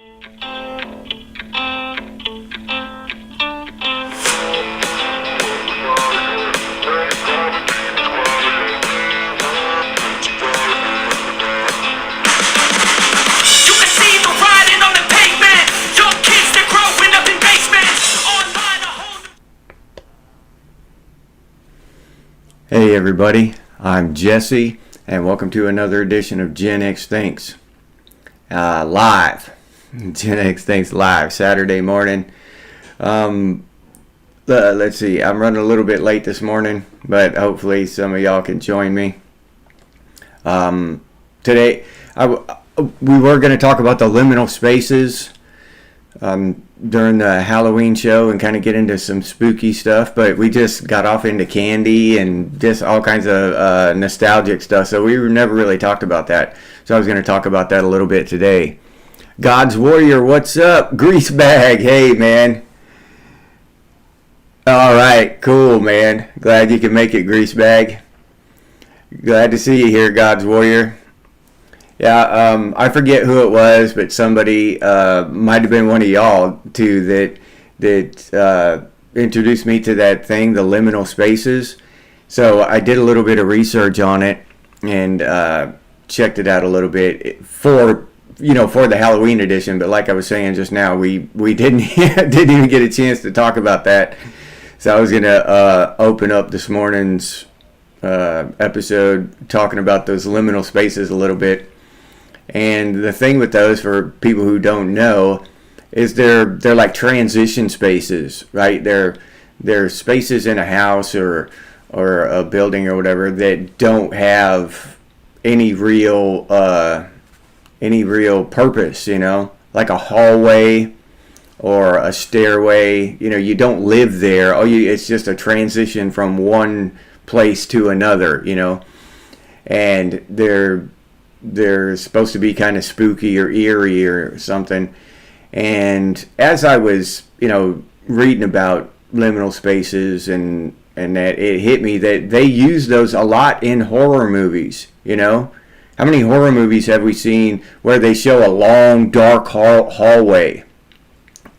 Hey everybody, I'm Jesse, and welcome to another edition of Gen X Thinks live. Gen X Thinks live, Saturday morning. Let's see, I'm running a little bit late this morning, but hopefully some of y'all can join me. Today, we were going to talk about the liminal spaces during the Halloween show and kind of get into some spooky stuff, but we just got off into candy and just all kinds of nostalgic stuff, so we never really talked about that. So I was going to talk about that a little bit today. God's Warrior, what's up? Grease Bag, hey man. All right, cool man. Glad you can make it, Grease Bag. Glad to see you here, God's Warrior. Yeah, I forget who it was, but somebody might have been one of y'all too that introduced me to that thing, the liminal spaces. So I did a little bit of research on it and checked it out a little bit for the Halloween edition. But like I was saying just now, we didn't even get a chance to talk about that. So I was gonna open up this morning's episode talking about those liminal spaces a little bit. And the thing with those, for people who don't know, is they're like transition spaces, right? They're spaces in a house or a building or whatever that don't have any real purpose, like a hallway or a stairway. You don't live there. It's just a transition from one place to another, and they're supposed to be kind of spooky or eerie or something. And as I was, reading about liminal spaces and that, it hit me that they use those a lot in horror movies, How many horror movies have we seen where they show a long, dark hallway,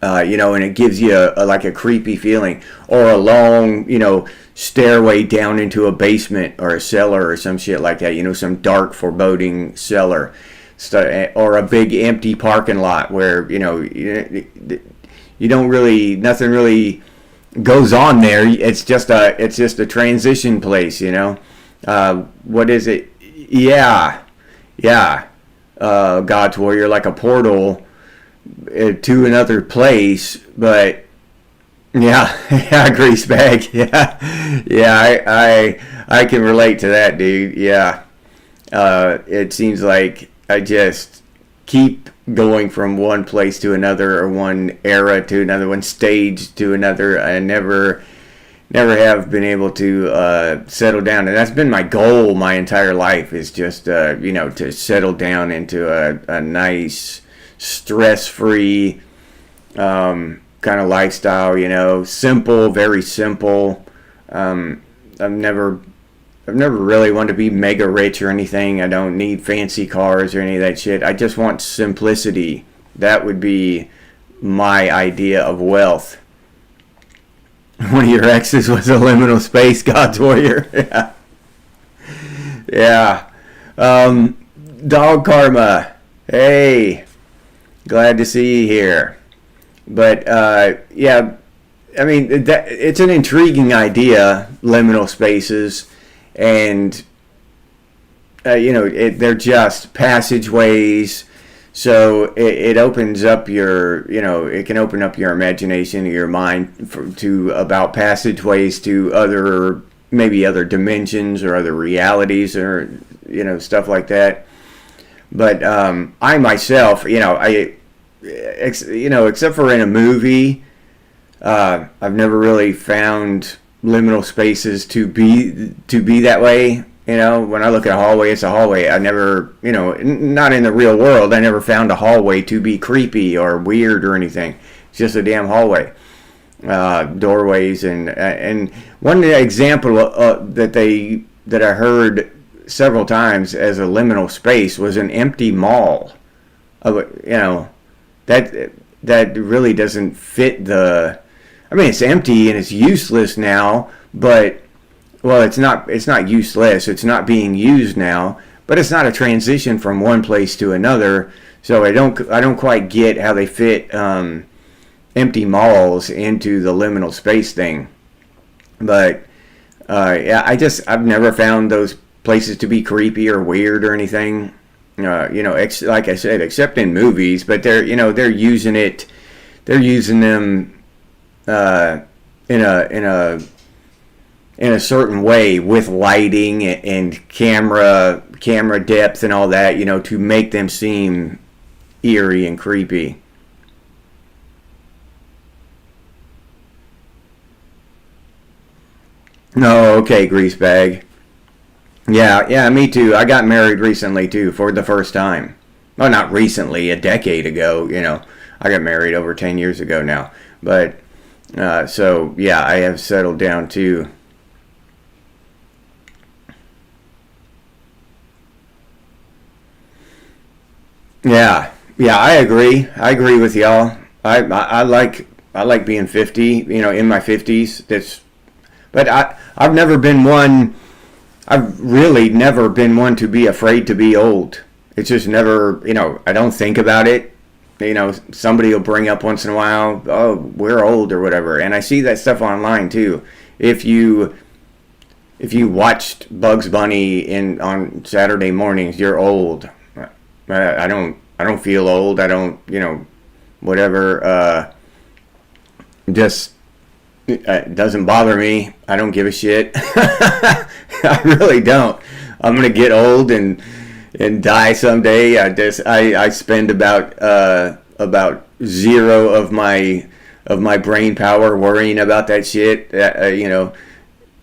and it gives you like a creepy feeling, or a long, stairway down into a basement or a cellar or some shit like that, some dark, foreboding cellar, or a big empty parking lot where, you don't really, nothing really goes on there. It's just a transition place, what is it? Yeah. God's Warrior, like a portal to another place, but yeah, Grease Bag. Yeah, I can relate to that, dude. Yeah, it seems like I just keep going from one place to another, or one era to another, one stage to another. I never have been able to settle down, and that's been my goal my entire life, is just to settle down into a nice, stress-free kind of lifestyle, simple, very simple. I've never really wanted to be mega rich or anything. I don't need fancy cars or any of that shit. I just want simplicity. That would be my idea of wealth. One of your exes was a liminal space, God's Warrior. Yeah. Dog Karma. Hey. Glad to see you here. But yeah, I mean, it's an intriguing idea, liminal spaces, and they're just passageways. So it opens up your, it can open up your imagination, your mind about passageways to maybe other dimensions or other realities, or stuff like that. But I myself, except for in a movie, I've never really found liminal spaces to be that way. When I look at a hallway, it's a hallway. I never, not in the real world, I never found a hallway to be creepy or weird or anything. It's just a damn hallway. Doorways and one example that I heard several times as a liminal space was an empty mall. that really doesn't fit the. I mean, it's empty and it's useless now, but well, it's not useless. It's not being used now, but it's not a transition from one place to another. So I don't quite get how they fit empty malls into the liminal space thing. But yeah, I've never found those places to be creepy or weird or anything. Like I said, except in movies. But they're using it. They're using them in a certain way with lighting and camera depth and all that. To make them seem eerie and creepy. No, okay, greasebag. Yeah, me too. I got married recently too, for the first time. Well, not recently, a decade ago. I got married over 10 years ago now. But so yeah, I have settled down too. Yeah, I agree. I agree with y'all. I like being 50. In my 50s. But I've never been one. I've really never been one to be afraid to be old. It's just never. I don't think about it. Somebody will bring up once in a while, oh, we're old or whatever, and I see that stuff online too. If you watched Bugs Bunny on Saturday mornings, you're old. I don't feel old. I don't, whatever. Just it doesn't bother me. I don't give a shit. I really don't. I'm gonna get old and die someday. I spend about zero of my brain power worrying about that shit.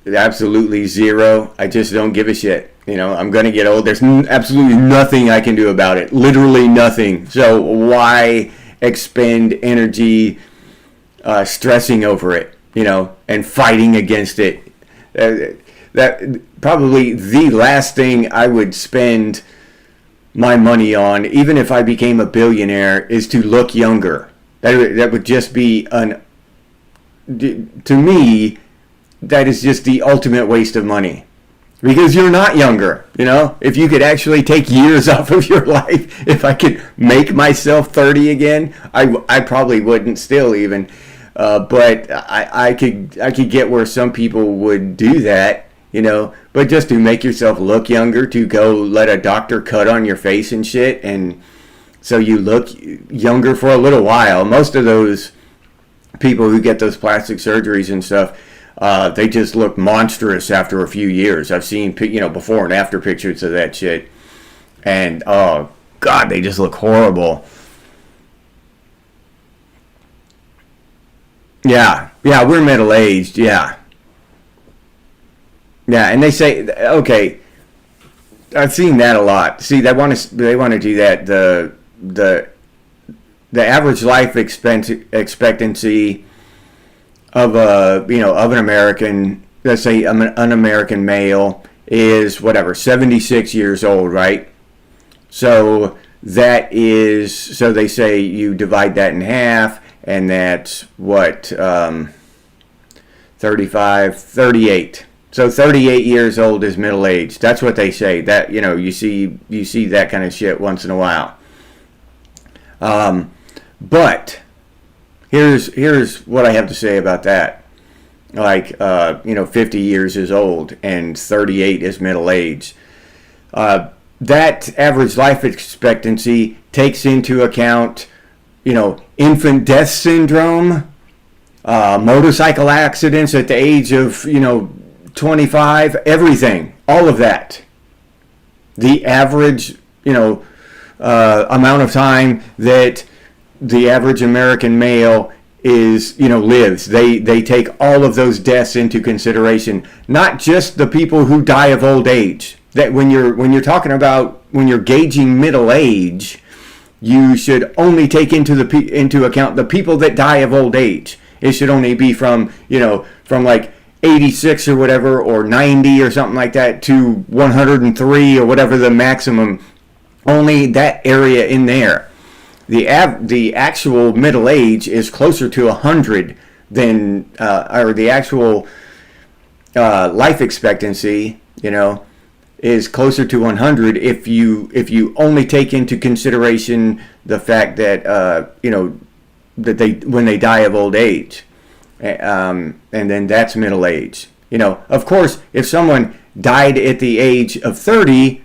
Absolutely zero. I just don't give a shit. I'm gonna get old. There's absolutely nothing I can do about it. Literally nothing. So why expend energy stressing over it? And fighting against it. That probably the last thing I would spend my money on, even if I became a billionaire, is to look younger. That would just be to me, that is just the ultimate waste of money. Because you're not younger, If you could actually take years off of your life, if I could make myself 30 again, I probably wouldn't still even. But I could get where some people would do that, But just to make yourself look younger, to go let a doctor cut on your face and shit, and so you look younger for a little while. Most of those people who get those plastic surgeries and stuff, they just look monstrous after a few years. I've seen before and after pictures of that shit, and oh god, they just look horrible. Yeah, we're middle aged. Yeah, and they say, okay, I've seen that a lot. See, they want to do that. The average life expectancy of an American, let's say an American male, is whatever 76 years old, right? So so they say you divide that in half, and that's what 35, 38. So 38 years old is middle aged. That's what they say. That you see that kind of shit once in a while. But here's what I have to say about that. Like 50 years is old and 38 is middle age. That average life expectancy takes into account infant death syndrome, motorcycle accidents at the age of 25, everything, all of that. The average amount of time that the average American male lives. They take all of those deaths into consideration, not just the people who die of old age. That when you're talking about, when you're gauging middle age, you should only take into account the people that die of old age. It should only be from like 86 or whatever, or 90 or something like that, to 103 or whatever the maximum. Only that area in there. the actual middle age is closer to 100 than or the actual life expectancy, is closer to 100 if you only take into consideration the fact that that they when they die of old age, and then that's middle age. Of course, if someone died at the age of 30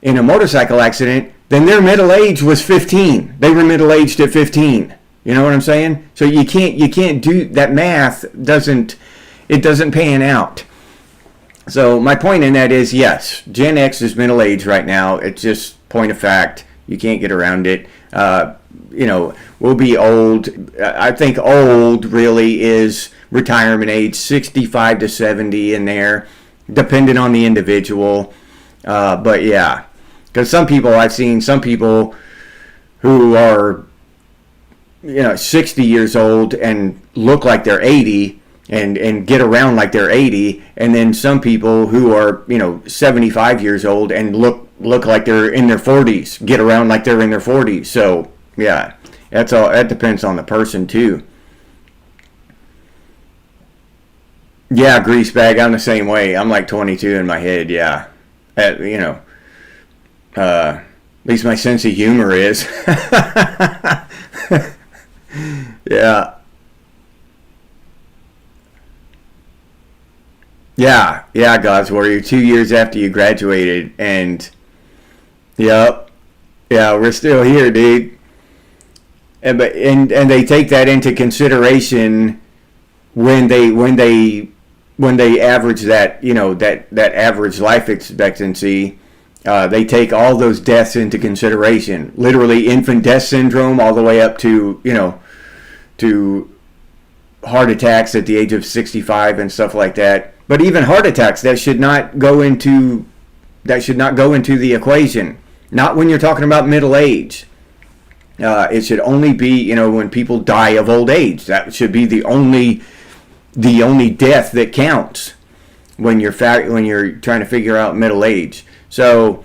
in a motorcycle accident, then their middle age was 15. They were middle aged at 15. You know what I'm saying? So you can't do that. Math doesn't pan out. So my point in that is, yes, Gen X is middle age right now. It's just point of fact. You can't get around it. We'll be old. I think old really is retirement age, 65 to 70 in there, depending on the individual. But yeah, because I've seen some people who are 60 years old and look like they're 80 and get around like they're 80, and then some people who are 75 years old and look like they're in their 40s, get around like they're in their 40s. So yeah, that's all. That depends on the person too. Yeah, grease bag. I'm the same way. I'm like 22 in my head. Yeah, at least my sense of humor is. Yeah. Yeah, God's Warrior. 2 years after you graduated, and yep, yeah, we're still here, dude. And they take that into consideration when they average that that average life expectancy. They take all those deaths into consideration. Literally, infant death syndrome, all the way up to to heart attacks at the age of 65 and stuff like that. But even heart attacks, that should not go into the equation. Not when you're talking about middle age. It should only be when people die of old age. That should be the only death that counts when you're trying to figure out middle age. So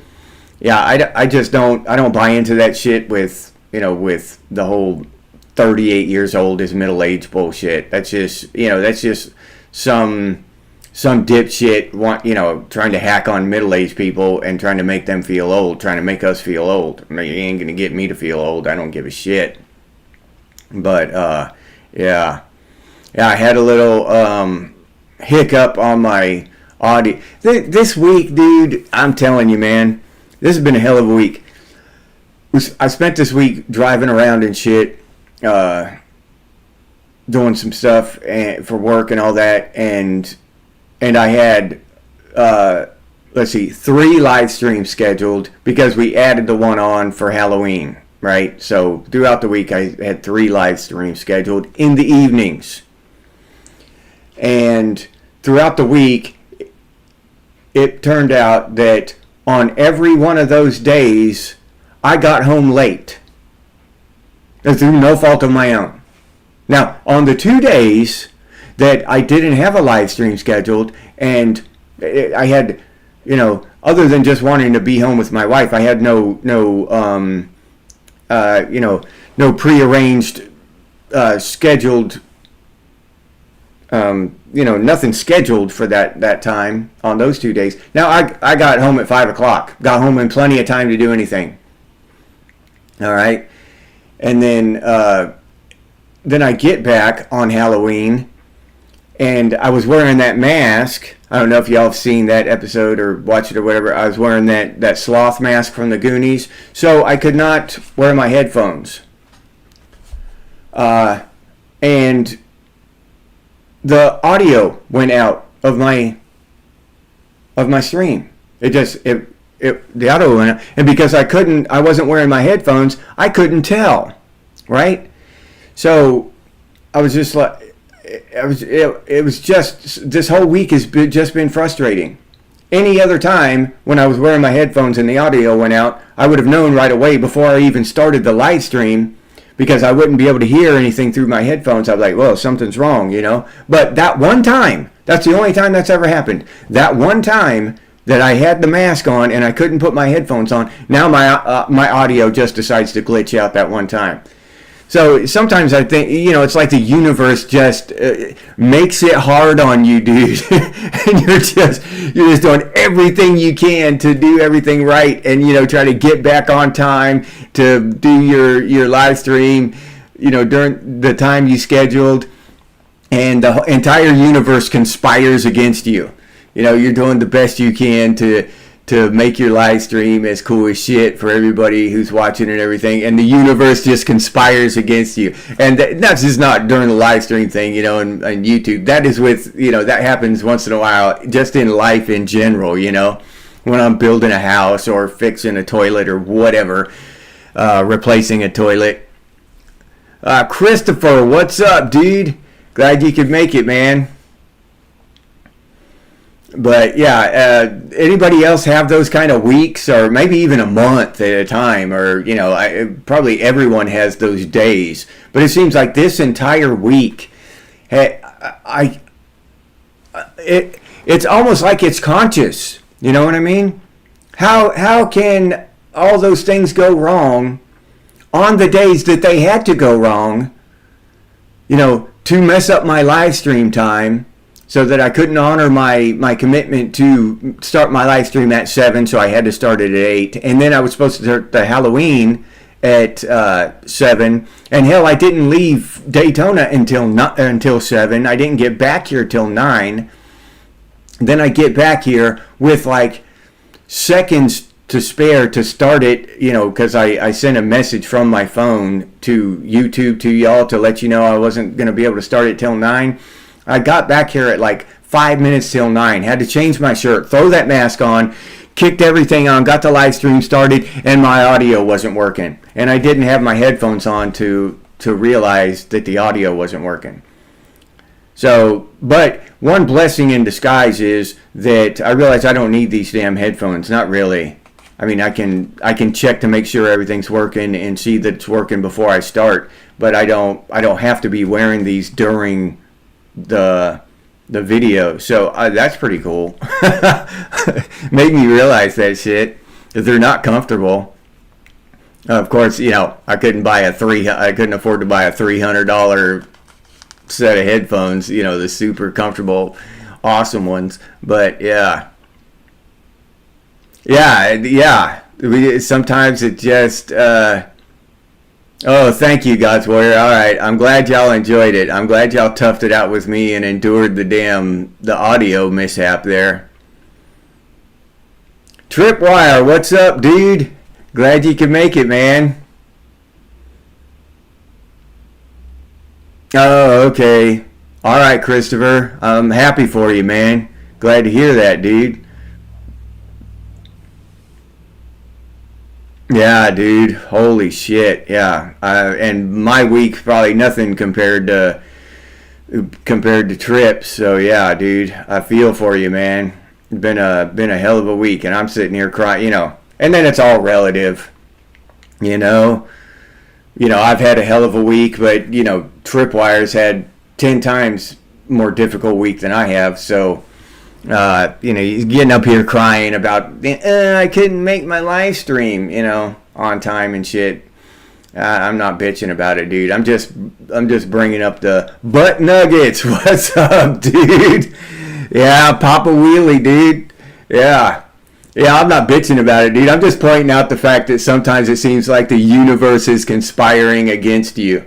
yeah, I don't buy into that shit with the whole 38 years old is middle age bullshit. That's just some dipshit trying to hack on middle-aged people and trying to make them feel old, trying to make us feel old. I mean, you ain't gonna get me to feel old. I don't give a shit. But yeah, I had a little hiccup on my audio this week, dude. I'm telling you, man, this has been a hell of a week. I spent this week driving around and shit, doing some stuff for work and all that, and I had 3 live streams scheduled because we added the one on for Halloween, right? So throughout the week I had 3 live streams scheduled in the evenings, and throughout the week it turned out that on every one of those days I got home late through no fault of my own. Now, on the 2 days that I didn't have a live stream scheduled, and I had, other than just wanting to be home with my wife, I had no prearranged, scheduled, nothing scheduled for that time on those 2 days. Now, I got home at 5 o'clock, got home in plenty of time to do anything. All right. And then I get back on Halloween, and I was wearing that mask. I don't know if y'all have seen that episode or watched it or whatever. I was wearing that sloth mask from the Goonies, so I could not wear my headphones. And the audio went out of my stream. The audio went out, and because I wasn't wearing my headphones, I couldn't tell, right? So I was just like, it was just, this whole week has just been frustrating. Any other time when I was wearing my headphones and the audio went out, I would have known right away before I even started the live stream, because I wouldn't be able to hear anything through my headphones. I was like, well, something's wrong, But that one time, that's the only time that's ever happened. That one time that I had the mask on and I couldn't put my headphones on. Now my audio just decides to glitch out that one time. So sometimes I think, it's like the universe just makes it hard on you, dude. And you're just doing everything you can to do everything right, and try to get back on time to do your live stream, during the time you scheduled, and the entire universe conspires against you. You're doing the best you can to make your live stream as cool as shit for everybody who's watching and everything, and the universe just conspires against you. And that's just not during the live stream thing, and YouTube. That is with, that happens once in a while, just in life in general, when I'm building a house or fixing a toilet or whatever, replacing a toilet. Christopher, what's up, dude? Glad you could make it, man. But yeah, anybody else have those kind of weeks, or maybe even a month at a time, or probably everyone has those days. But it seems like this entire week, it's almost like it's conscious. You know what I mean? How can all those things go wrong on the days that they had to go wrong? To mess up my live stream time, so that I couldn't honor my commitment to start my live stream at 7, so I had to start it at 8. And then I was supposed to start the Halloween at 7. And hell, I didn't leave Daytona until 7. I didn't get back here till 9. Then I get back here with like seconds to spare to start it, because I sent a message from my phone to YouTube to y'all to let you know I wasn't going to be able to start it till 9. I got back here at like 5 minutes till 9. Had to change my shirt, throw that mask on, kicked everything on, got the live stream started, and my audio wasn't working. And I didn't have my headphones on to realize that the audio wasn't working. So, but one blessing in disguise is that I realize I don't need these damn headphones. Not really. I mean, I can check to make sure everything's working and see that it's working before I start. But I don't have to be wearing these during the video, so that's pretty cool. Made me realize that shit, if they're not comfortable. Of course, I couldn't afford to buy a $300 set of headphones, the super comfortable, awesome ones. But yeah. Sometimes it just. Oh, thank you, God's Warrior. All right, I'm glad y'all enjoyed it. I'm glad y'all toughed it out with me and endured the audio mishap there. Tripwire, what's up, dude? Glad you could make it, man. Oh, okay. All right, Christopher. I'm happy for you, man. Glad to hear that, dude. Yeah, dude. Holy shit. Yeah. And my week's probably nothing compared to Trips. So yeah, dude. I feel for you, man. It's been a hell of a week, and I'm sitting here crying. And then it's all relative. I've had a hell of a week, but Tripwire's had 10 times more difficult week than I have. So. He's getting up here crying about I couldn't make my live stream, on time and shit. I'm not bitching about it, dude. I'm just bringing up the butt nuggets. What's up, dude? Yeah, Papa Wheelie, dude. Yeah, I'm not bitching about it, dude. I'm just pointing out the fact that sometimes it seems like the universe is conspiring against you.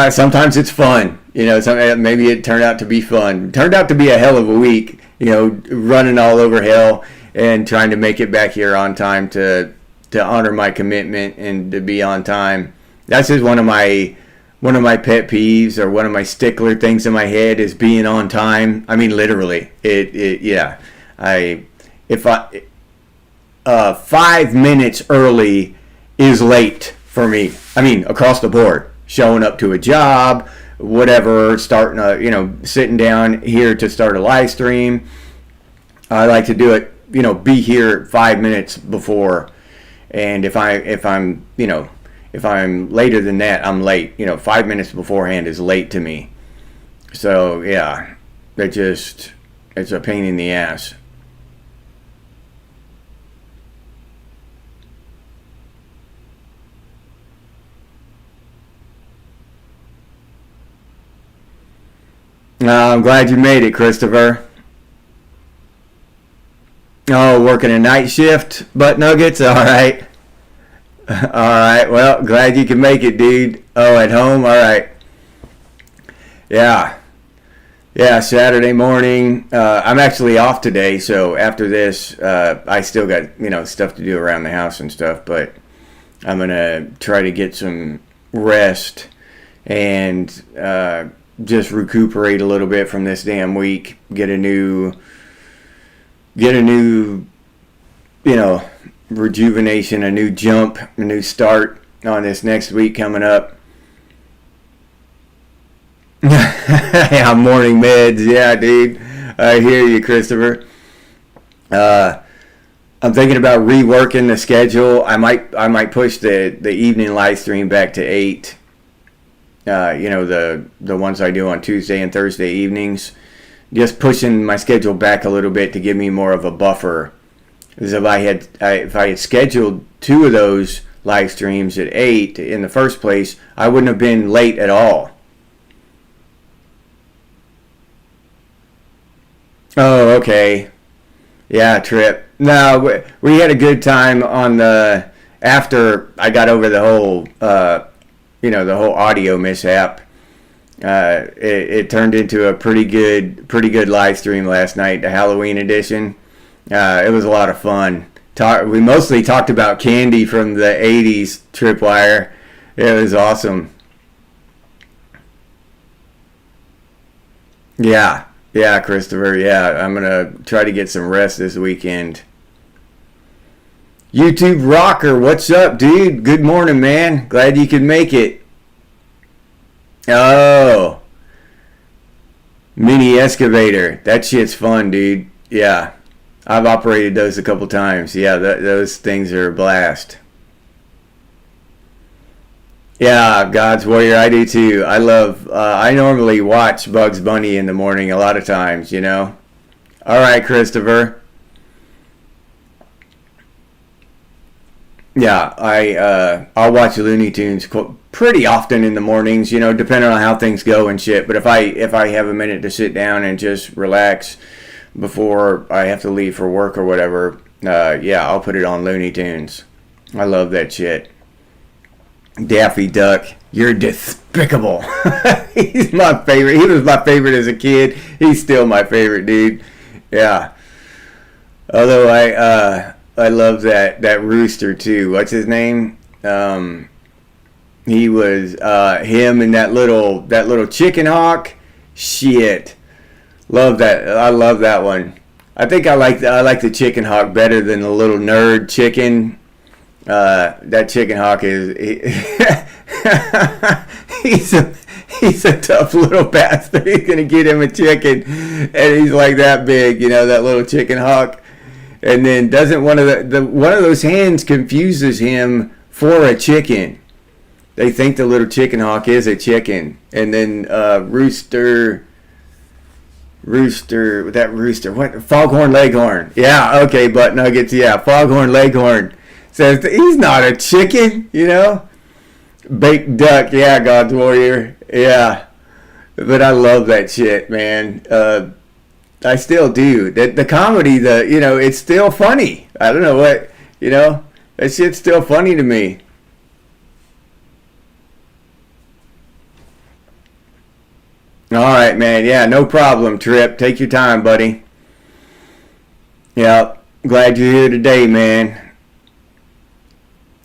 Sometimes it's fun. Maybe it turned out to be fun. It turned out to be a hell of a week, running all over hell and trying to make it back here on time to honor my commitment and to be on time. That's just one of my pet peeves, or one of my stickler things in my head, is being on time. I mean, literally. 5 minutes early is late for me. I mean, across the board. Showing up to a job, whatever, sitting down here to start a live stream. I like to do it, be here 5 minutes before. And if I'm later than that, I'm late. 5 minutes beforehand is late to me. So yeah, it's a pain in the ass. I'm glad you made it, Christopher. Oh, working a night shift, butt nuggets. All right. All right. Well, glad you can make it, dude. Oh, at home. All right. Yeah. Yeah. Saturday morning. I'm actually off today, so after this, I still got stuff to do around the house and stuff, but I'm gonna try to get some rest and just recuperate a little bit from this damn week. Get a new rejuvenation, a new jump, a new start on this next week coming up. Yeah, morning meds. Yeah, dude. I hear you, Christopher. I'm thinking about reworking the schedule. I might push the evening live stream back to 8. The ones I do on Tuesday and Thursday evenings. Just pushing my schedule back a little bit to give me more of a buffer. Because if I had scheduled 2 of those live streams at 8 in the first place, I wouldn't have been late at all. Oh, okay. Yeah, Trip. No, we had a good time on after I got over the whole, the whole audio mishap. It turned into a pretty good live stream last night, the Halloween edition. It was a lot of fun. We mostly talked about candy from the 80s, Tripwire. It was awesome. Yeah, Christopher. Yeah, I'm going to try to get some rest this weekend. YouTube Rocker, what's up, dude? Good morning, man. Glad you could make it. Oh, mini excavator. That shit's fun, dude. Yeah, I've operated those a couple times. Yeah, those things are a blast. Yeah, God's Warrior, I do too. I normally watch Bugs Bunny in the morning a lot of times, All right, Christopher. Yeah, I'll watch Looney Tunes pretty often in the mornings, depending on how things go and shit. But if I have a minute to sit down and just relax before I have to leave for work or whatever, I'll put it on Looney Tunes. I love that shit. Daffy Duck, you're despicable. He's my favorite. He was my favorite as a kid. He's still my favorite, dude. Yeah. Although I love that rooster too. What's his name? He was him and that little chicken hawk. Shit. Love that. I love that one. I think I like the chicken hawk better than the little nerd chicken. That chicken hawk he's a tough little bastard. He's gonna get him a chicken, and he's like that big, that little chicken hawk. And then doesn't one of those hens confuses him for a chicken. They think the little chicken hawk is a chicken, and then rooster, what? Foghorn Leghorn. Yeah, okay, butt nuggets. Yeah, Foghorn Leghorn says he's not a chicken, Baked duck, yeah, God's Warrior, yeah. But I love that shit, man. I still do. The comedy, it's still funny. I don't know what, that shit's still funny to me. All right, man. Yeah, no problem, Trip. Take your time, buddy. Yeah, glad you're here today, man.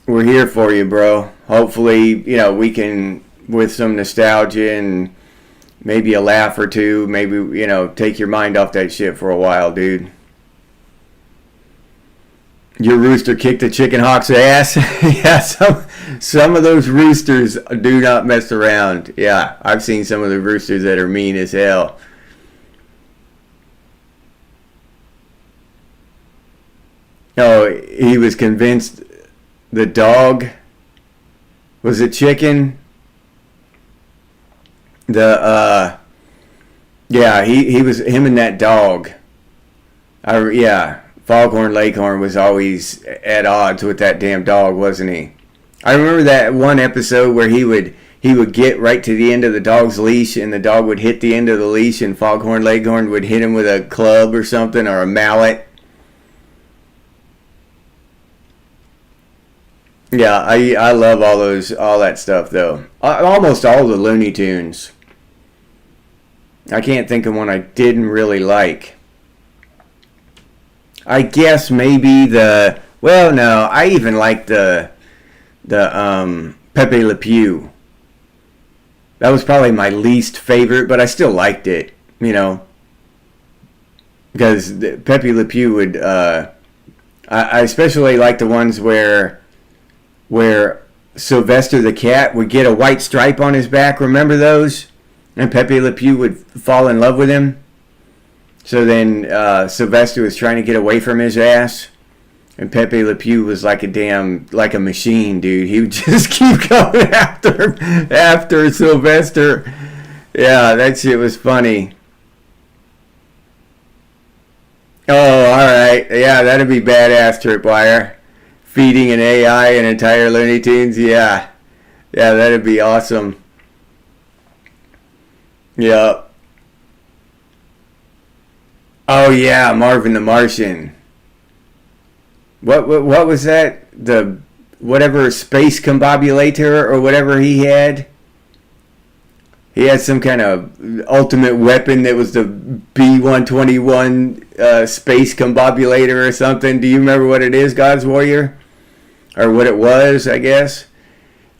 We're here for you, bro. Hopefully, we can, with some nostalgia and maybe a laugh or two, maybe, take your mind off that shit for a while, dude. Your rooster kicked the chicken hawk's ass. Yeah, some of those roosters do not mess around. Yeah, I've seen some of the roosters that are mean as hell. Oh, he was convinced the dog was a chicken. He was him and that dog. Foghorn Leghorn was always at odds with that damn dog, wasn't he? I remember that one episode where he would he would get right to the end of the dog's leash, and the dog would hit the end of the leash, and Foghorn Leghorn would hit him with a club or something, or a mallet. Yeah, I love all that stuff though. Almost all the Looney Tunes. I can't think of one I didn't really like. I guess maybe no, I even liked the Pepe Le Pew. That was probably my least favorite, but I still liked it, because Pepe Le Pew would. I especially like the ones where Sylvester the cat would get a white stripe on his back. Remember those? And Pepe Le Pew would fall in love with him. So then Sylvester was trying to get away from his ass. And Pepe Le Pew was like a machine, dude. He would just keep going after Sylvester. Yeah, that shit was funny. Oh, all right. Yeah, that'd be badass, Tripwire. Feeding an AI an entire Looney Tunes. Yeah, that'd be awesome. Yeah. Oh yeah, Marvin the Martian. What was that? The whatever space combobulator or whatever he had. He had some kind of ultimate weapon that was the B-121 space combobulator or something. Do you remember what it is, God's Warrior? Or what it was, I guess.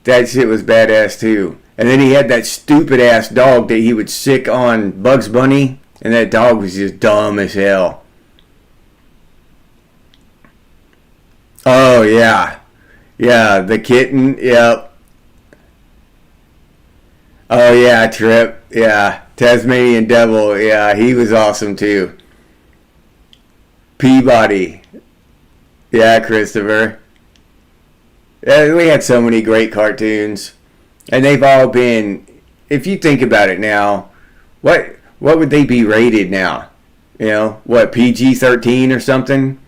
That shit was badass too. And then he had that stupid ass dog that he would sick on Bugs Bunny. And that dog was just dumb as hell. Oh, yeah. Yeah, the kitten. Yep. Oh, yeah, Trip. Yeah. Tasmanian Devil. Yeah, he was awesome, too. Peabody. Yeah, Christopher. Yeah, we had so many great cartoons. And they've all been... If you think about it now, what would they be rated now? PG-13 or something?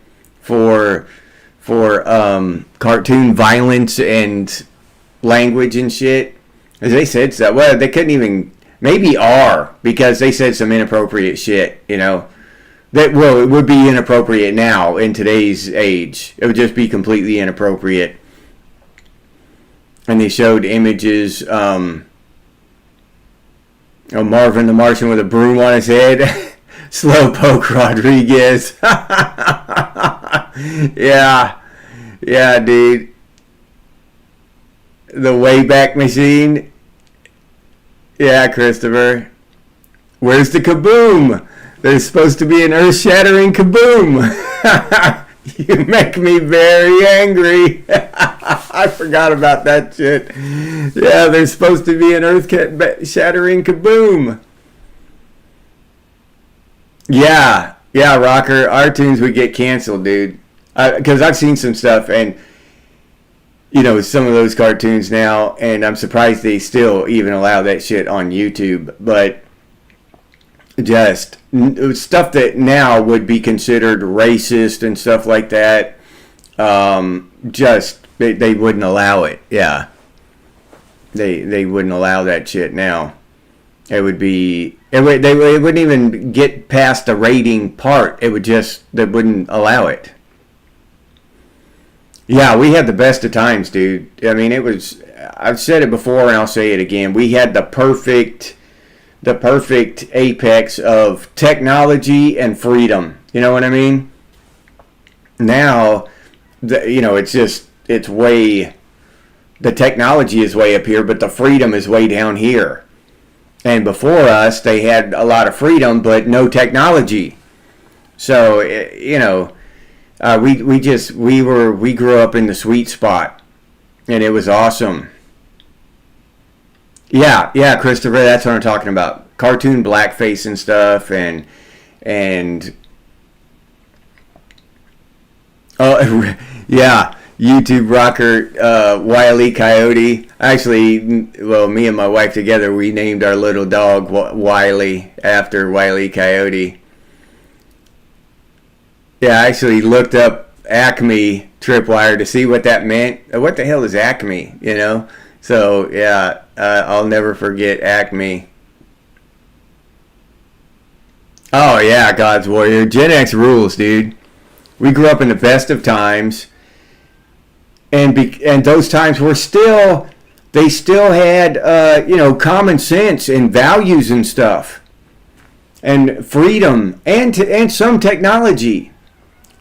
For cartoon violence and language and shit. As they said so. Well, they couldn't even, maybe R, because they said some inappropriate shit, That, it would be inappropriate now in today's age. It would just be completely inappropriate. And they showed images, of Marvin the Martian with a broom on his head. Slowpoke Rodriguez. Yeah, dude. The Wayback Machine. Yeah, Christopher. Where's the kaboom? There's supposed to be an earth-shattering kaboom. You make me very angry. I forgot about that shit. Yeah, there's supposed to be an earth-shattering kaboom. Yeah, Rocker. Our tunes would get canceled, dude. Because I've seen some stuff, and some of those cartoons now, and I'm surprised they still even allow that shit on YouTube. But just stuff that now would be considered racist and stuff like that. They wouldn't allow it. Yeah, they wouldn't allow that shit now. It would be. They wouldn't even get past the rating part. They wouldn't allow it. Yeah, we had the best of times, dude. I mean, it was. I've said it before, and I'll say it again. We had the perfect apex of technology and freedom. You know what I mean? Now, it's way. The technology is way up here, but the freedom is way down here. And before us, they had a lot of freedom, but no technology. So, we grew up in the sweet spot, and it was awesome. Yeah, Christopher, that's what I'm talking about. Cartoon blackface and stuff, and yeah, YouTube rocker, Wile E. Coyote. Actually, me and my wife together, we named our little dog Wiley after Wile E. Coyote. Yeah, I actually looked up Acme Tripwire to see what that meant. What the hell is Acme, So, yeah, I'll never forget Acme. Oh yeah, God's Warrior. Gen X rules, dude. We grew up in the best of times, and those times were still, they still had common sense and values and stuff, and freedom and some technology.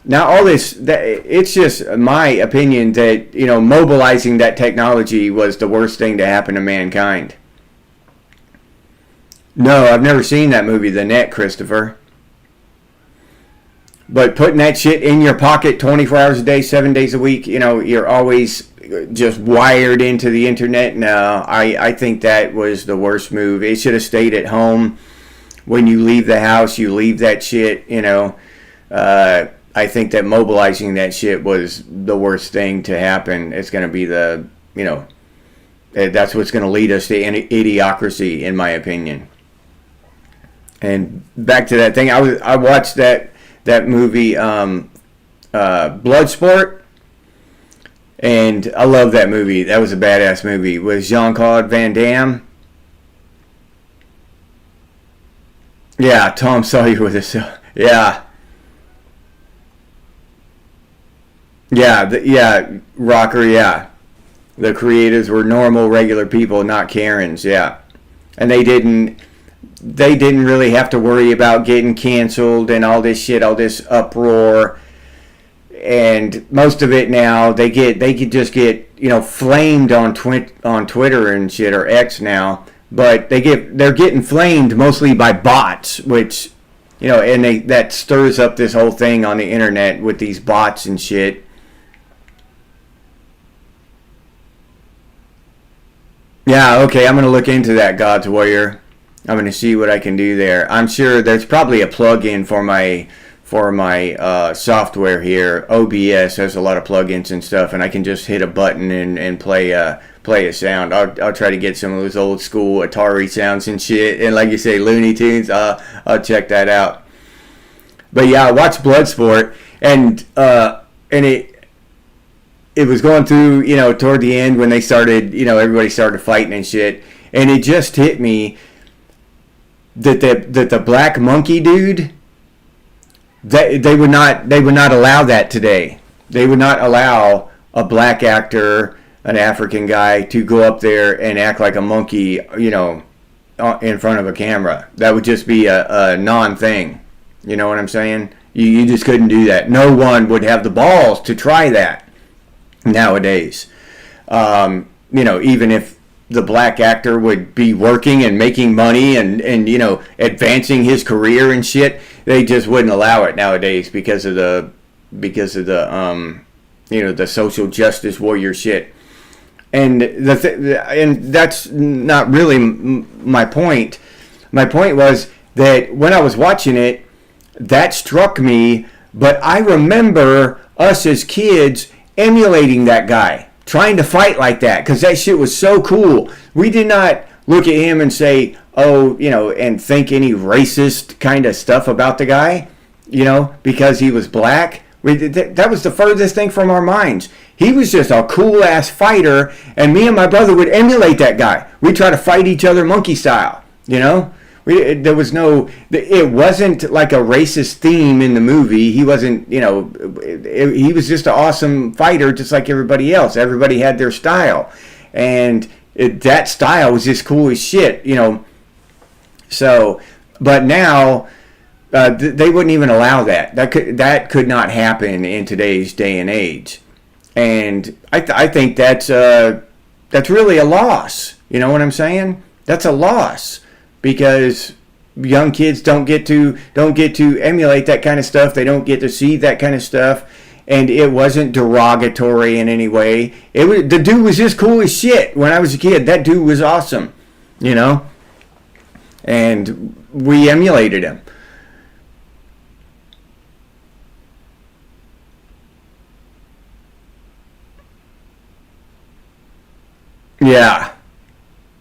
Now all this, it's just my opinion that mobilizing that technology was the worst thing to happen to mankind. No, I've never seen that movie, The Net, Christopher. But putting that shit in your pocket 24 hours a day, 7 days a week, you're always just wired into the internet. No, I think that was the worst move. It should have stayed at home. When you leave the house, you leave that shit, I think that mobilizing that shit was the worst thing to happen. It's going to be that's what's going to lead us to idiocracy, in my opinion. And back to that thing, I watched that movie, Bloodsport, and I love that movie. That was a badass movie with Jean-Claude Van Damme. Yeah, Tom Sawyer with us. Yeah. Yeah, Rocker, yeah. The creators were normal, regular people, not Karens, yeah. And they didn't really have to worry about getting canceled and all this shit, all this uproar. And most of it now, they could just get flamed on Twitter and shit, or X now. But they're getting flamed mostly by bots, which and that stirs up this whole thing on the internet with these bots and shit. Yeah, okay, I'm gonna look into that, God's Warrior. I'm gonna see what I can do there. I'm sure there's probably a plug-in for my software here. OBS has a lot of plugins and stuff, and I can just hit a button and play a sound. I'll try to get some of those old school Atari sounds and shit. And like you say, Looney Tunes. I'll check that out. But yeah, I watched Bloodsport, and it was going through, toward the end when they started, everybody started fighting and shit, and it just hit me that the black monkey dude, they would not allow that today. They would not allow a black actor, an African guy, to go up there and act like a monkey, in front of a camera. That would just be a non-thing. You know what I'm saying? You just couldn't do that. No one would have the balls to try that nowadays. Even if the black actor would be working and making money and advancing his career and shit, they just wouldn't allow it nowadays because of the the social justice warrior shit. And and that's not really my point. My point was that when I was watching it, that struck me, but I remember us as kids emulating that guy, trying to fight like that, because that shit was so cool. We did not look at him and say, and think any racist kind of stuff about the guy, because he was black. That was the furthest thing from our minds. He was just a cool ass fighter, and me and my brother would emulate that guy. We'd try to fight each other monkey style, There was it wasn't like a racist theme in the movie. He wasn't, he was just an awesome fighter, just like everybody else. Everybody had their style, and that style was just cool as shit, So, but now they wouldn't even allow that. That could not happen in today's day and age, and I think that's really a loss. You know what I'm saying? That's a loss. Because young kids don't get to emulate that kind of stuff. They don't get to see that kind of stuff, and it wasn't derogatory in any way. The dude was just cool as shit. When I was a kid, that dude was awesome, and we emulated him. Yeah.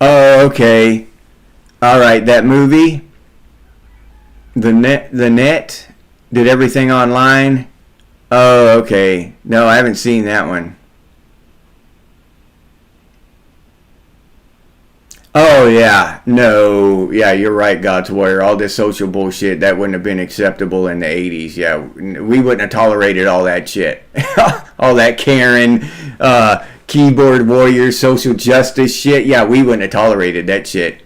Oh, okay. All right, that movie, the net, did everything online. Oh, okay. No, I haven't seen that one. Oh yeah, no, yeah, you're right, God's warrior. All this social bullshit that wouldn't have been acceptable in the '80s. Yeah, we wouldn't have tolerated all that shit, all that Karen, keyboard warrior, social justice shit. Yeah, we wouldn't have tolerated that shit.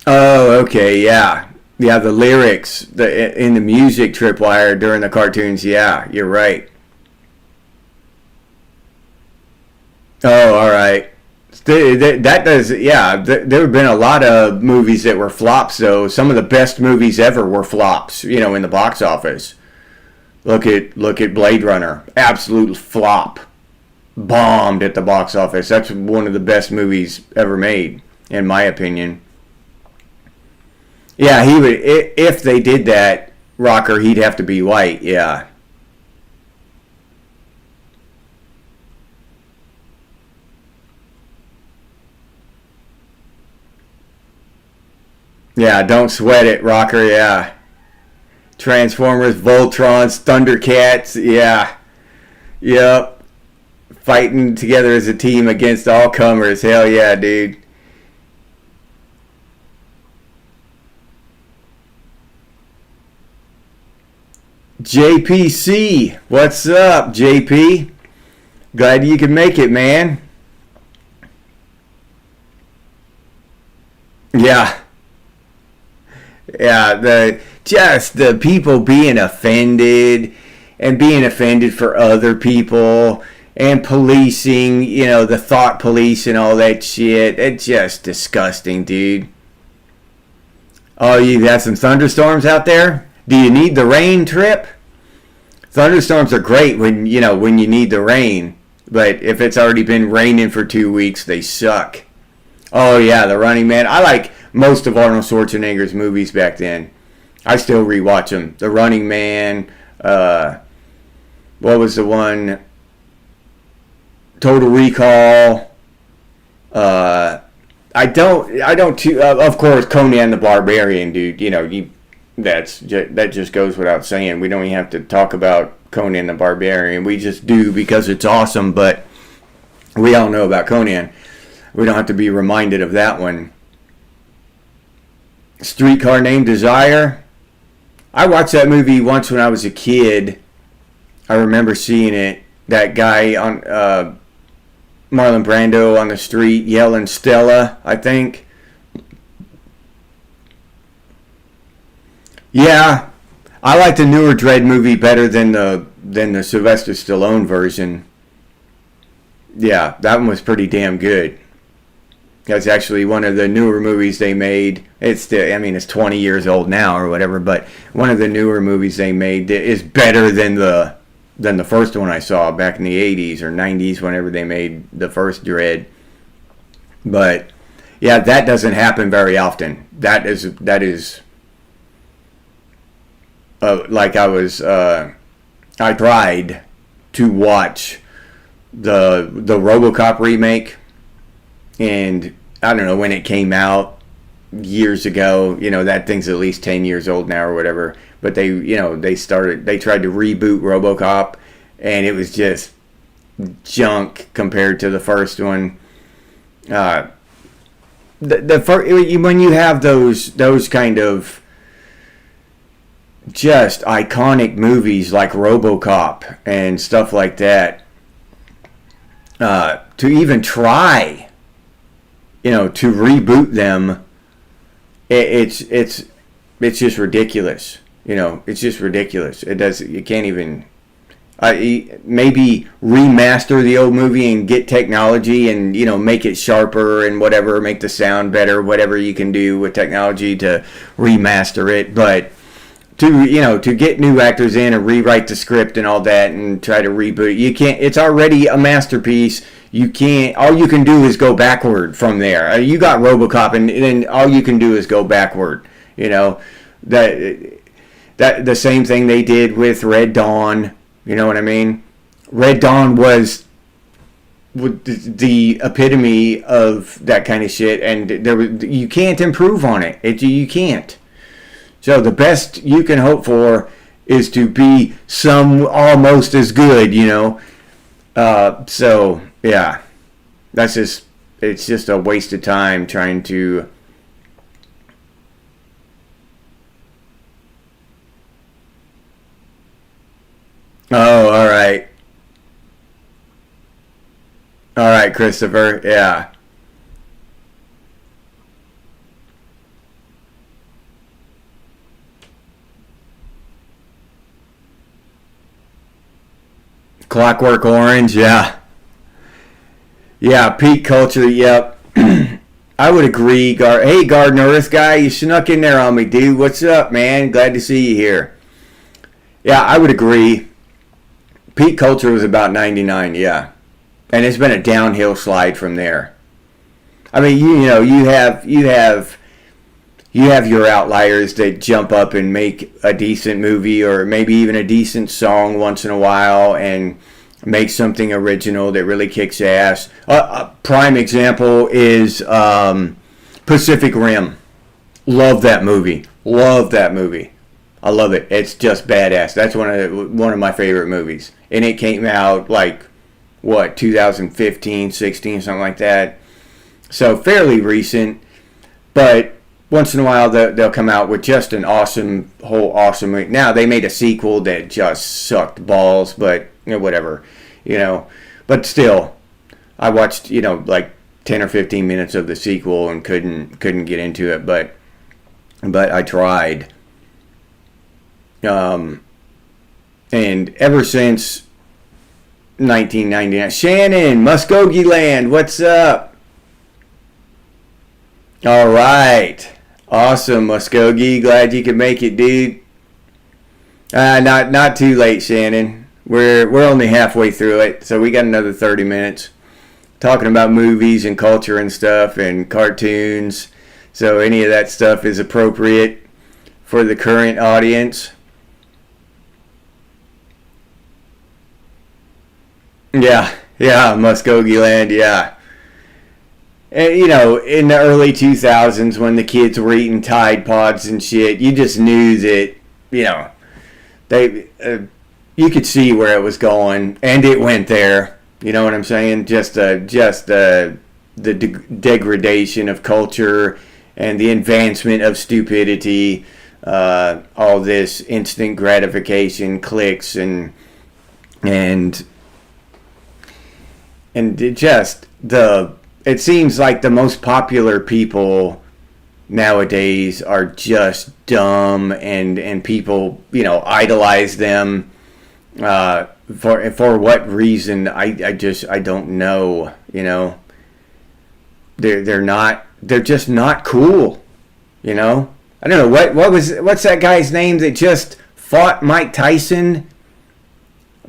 Oh, okay, yeah. Yeah, the lyrics in the music tripwire during the cartoons. Yeah, you're right. Oh, all right. That does, yeah. There have been a lot of movies that were flops, though. Some of the best movies ever were flops, in the box office. Look at Blade Runner, absolute flop, bombed at the box office. That's one of the best movies ever made, in my opinion. Yeah, he would if they did that, Rocker. He'd have to be white. Yeah, yeah. Don't sweat it, Rocker. Yeah, Transformers, Voltrons, Thundercats. Yeah, yep. Fighting together as a team against all comers. Hell yeah, dude. JPC, what's up, JP? Glad you could make it, man. Yeah, yeah. The people being offended and being offended for other people and policing, the thought police and all that shit. It's just disgusting, dude. Oh, you got some thunderstorms out there? Do you need the rain, Trip? Thunderstorms are great when you need the rain, but if it's already been raining for 2 weeks, they suck. Oh yeah, The Running Man. I like most of Arnold Schwarzenegger's movies back then. I still rewatch them. The Running Man. What was the one? Total Recall. Uh, of course, Conan the Barbarian, dude. That just goes without saying. We don't even have to talk about Conan the Barbarian. We just do because it's awesome. But we all know about Conan. We don't have to be reminded of that one. Streetcar Named Desire. I watched that movie once when I was a kid. I remember seeing it. That guy on Marlon Brando on the street yelling Stella, I think. Yeah, I like the newer Dread movie better than the Sylvester Stallone version. Yeah, that one was pretty damn good. That's actually one of the newer movies they made. It's 20 years old now or whatever, but one of the newer movies they made that is better than the first one I saw back in the 80s or 90s whenever they made the first Dread. But yeah, that doesn't happen very often. That is like I tried to watch the RoboCop remake, and I don't know when it came out years ago. That thing's at least 10 years old now or whatever. But they tried to reboot RoboCop, and it was just junk compared to the first one. When you have those kind of just iconic movies like RoboCop and stuff like that, to even try, to reboot them, it's just ridiculous. It's just ridiculous. You can't even maybe remaster the old movie and get technology and make it sharper and whatever, make the sound better, whatever you can do with technology to remaster it. But to get new actors in and rewrite the script and all that and try to reboot, you can't. It's already a masterpiece. You can't. All you can do is go backward from there. You got RoboCop, and then all you can do is go backward. That the same thing they did with Red Dawn. You know what I mean? Red Dawn was the epitome of that kind of shit, and you can't improve on it. You can't. So the best you can hope for is to be some almost as good, you know. So yeah, it's just a waste of time trying to. Oh, all right, Christopher, yeah. Clockwork Orange, yeah. Yeah, peak culture, yep. I would agree. Hey, Garden Earth guy, you snuck in there on me, dude. What's up, man? Glad to see you here. Yeah, I would agree. Peak culture was about 99, yeah. And it's been a downhill slide from there. I mean, you know, you have your outliers that jump up and make a decent movie or maybe even a decent song once in a while and make something original that really kicks ass. A prime example is Pacific Rim. Love that movie. Love that movie. I love it. It's just badass. That's one of my favorite movies. And it came out like what, 2015, 16, something like that. So fairly recent, but once in a while they'll come out with just an awesome movie. Now they made a sequel that just sucked balls, but you know, whatever, you know. But still, I watched, you know, like 10 or 15 minutes of the sequel and couldn't get into it, but I tried. And ever since 1999, Shannon, Muskogee Land, what's up? All right, awesome, Muskogee. Glad you could make it, dude. Not too late, Shannon. We're only halfway through it, so we got another 30 minutes talking about movies and culture and stuff and cartoons. So any of that stuff is appropriate for the current audience. Yeah, Muskogee Land, yeah. And, you know, in the early 2000s when the kids were eating Tide Pods and shit, you just knew that, you know, you could see where it was going, and it went there. You know what I'm saying? Just the degradation of culture and the advancement of stupidity, all this instant gratification, clicks, and it seems like the most popular people nowadays are just dumb, and people, you know, idolize them for what reason I don't know, you know. They're just not cool, you know. I don't know what's that guy's name that just fought Mike Tyson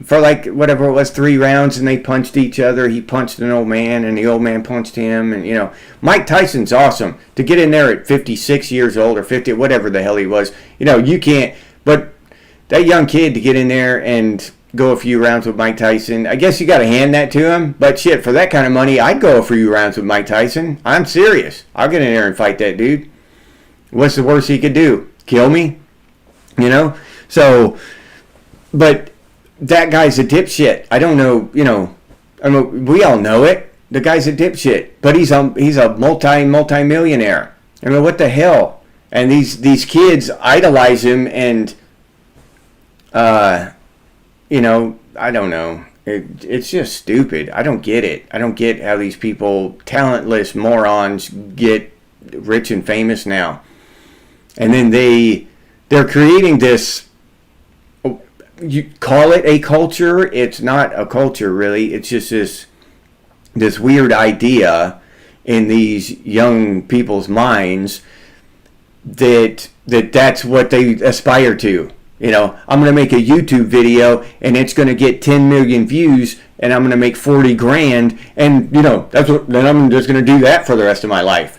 for like whatever it was, 3 rounds, and they punched each other. He punched an old man and the old man punched him, and you know, Mike Tyson's awesome. To get in there at 56 years old or 50, whatever the hell he was, you know, you can't, but that young kid to get in there and go a few rounds with Mike Tyson, I guess you got to hand that to him. But shit, for that kind of money, I'd go a few rounds with Mike Tyson. I'm serious. I'll get in there and fight that dude. What's the worst he could do? Kill me? You know? So, but that guy's a dipshit. I don't know, you know, I mean, we all know it. The guy's a dipshit, but he's a multi-millionaire. I mean, what the hell? And these kids idolize him, and you know, I don't know. It's just stupid. I don't get it. I don't get how these people, talentless morons, get rich and famous now. And then they're creating this, you call it a culture. It's not a culture, really. It's just this weird idea in these young people's minds that's what they aspire to. You know, I'm going to make a YouTube video and it's going to get 10 million views and I'm going to make 40 grand, and you know, then I'm just going to do that for the rest of my life.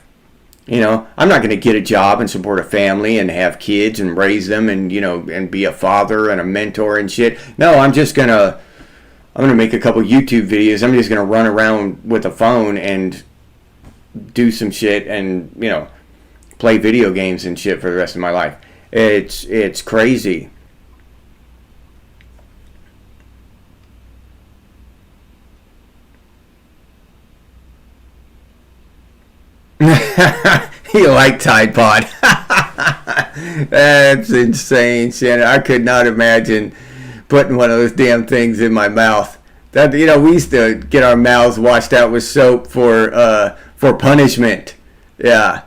You know, I'm not going to get a job and support a family and have kids and raise them and, you know, and be a father and a mentor and shit. No, I'm going to make a couple YouTube videos. I'm just going to run around with a phone and do some shit and, you know, play video games and shit for the rest of my life. It's crazy. You like Tide Pod. That's insane, Shannon. I could not imagine putting one of those damn things in my mouth. That, you know, we used to get our mouths washed out with soap for punishment. Yeah.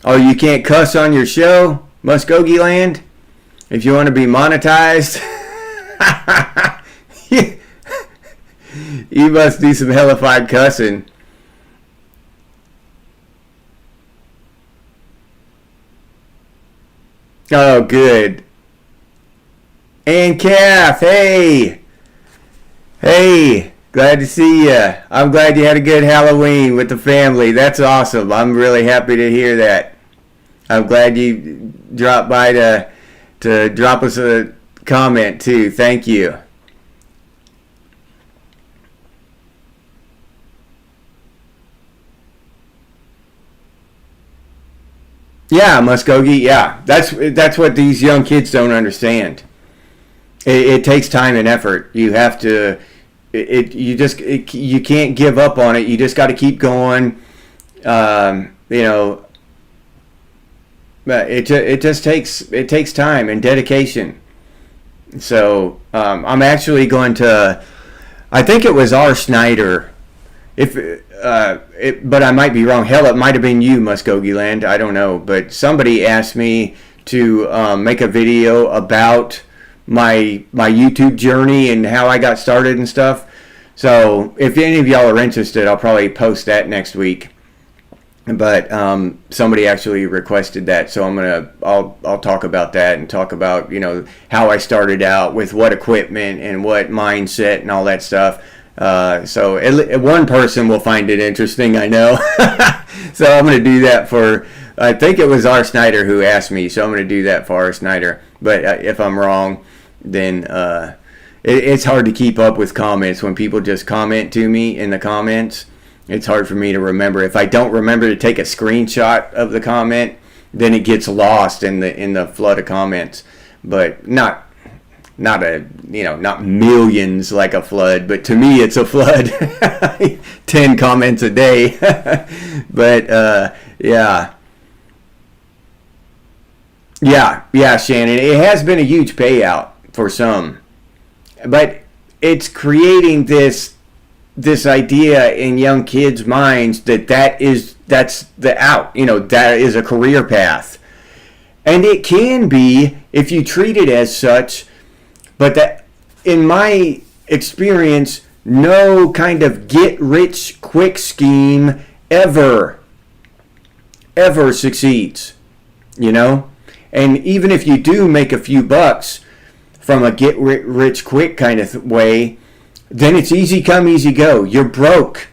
Oh, you can't cuss on your show, Muskogee Land? If you want to be monetized? You must do some hellified cussing. Oh, good. And Calf, hey. Hey, glad to see you. I'm glad you had a good Halloween with the family. That's awesome. I'm really happy to hear that. I'm glad you dropped by to drop us a comment too. Thank you. Yeah, Muskogee. Yeah, that's what these young kids don't understand. It takes time and effort. You have to. You can't give up on it. You just got to keep going. You know, but it just takes time and dedication. So I'm actually going to. I think it was R. Snyder. But I might be wrong. Hell, it might have been you, Muskogee Land. I don't know. But somebody asked me to make a video about my YouTube journey and how I got started and stuff. So if any of y'all are interested, I'll probably post that next week. But somebody actually requested that, so I'll talk about that and talk about, you know, how I started out with what equipment and what mindset and all that stuff. So one person will find it interesting, I know. So I'm going to do that for, I think it was R. Snyder who asked me, so I'm going to do that for R. Snyder. But if I'm wrong, then it's hard to keep up with comments when people just comment to me in the comments. It's hard for me to remember. If I don't remember to take a screenshot of the comment, then it gets lost in the flood of comments. But not millions like a flood, but to me it's a flood. 10 comments a day. But yeah, Shannon, it has been a huge payout for some, but it's creating this idea in young kids' minds that's the out, you know, that is a career path. And it can be if you treat it as such, but that, in my experience, no kind of get rich quick scheme ever succeeds, you know? And even if you do make a few bucks from a get rich quick kind of way, then it's easy come, easy go. You're broke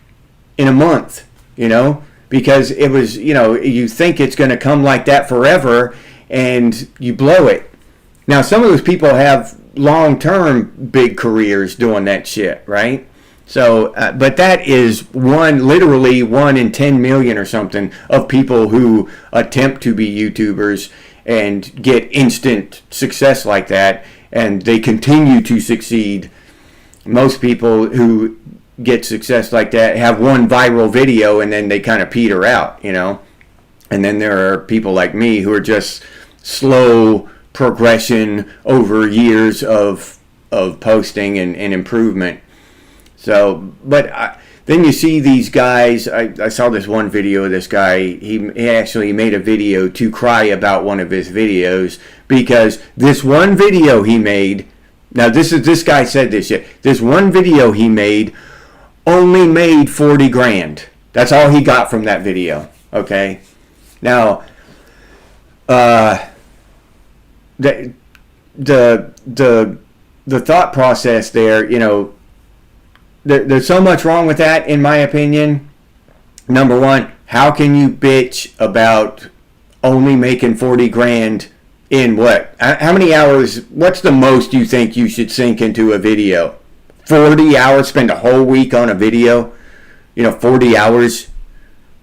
in a month, you know, because it was, you know, you think it's going to come like that forever and you blow it. Now, some of those people have long-term big careers doing that shit, right? So, but that is literally 1 in 10 million or something of people who attempt to be YouTubers and get instant success like that, and they continue to succeed. Most people who get success like that have one viral video and then they kind of peter out, you know. And then there are people like me who are just slow progression over years of posting and improvement. So, but then you see these guys. I saw this one video of this guy. He actually made a video to cry about one of his videos because this one video he made. Now this guy said this shit. This one video he made only made 40 grand. That's all he got from that video. Okay. Now, the thought process there, you know, there's so much wrong with that, in my opinion. Number one, how can you bitch about only making 40 grand in what? How many hours? What's the most you think you should sink into a video? 40 hours? Spend a whole week on a video? You know, 40 hours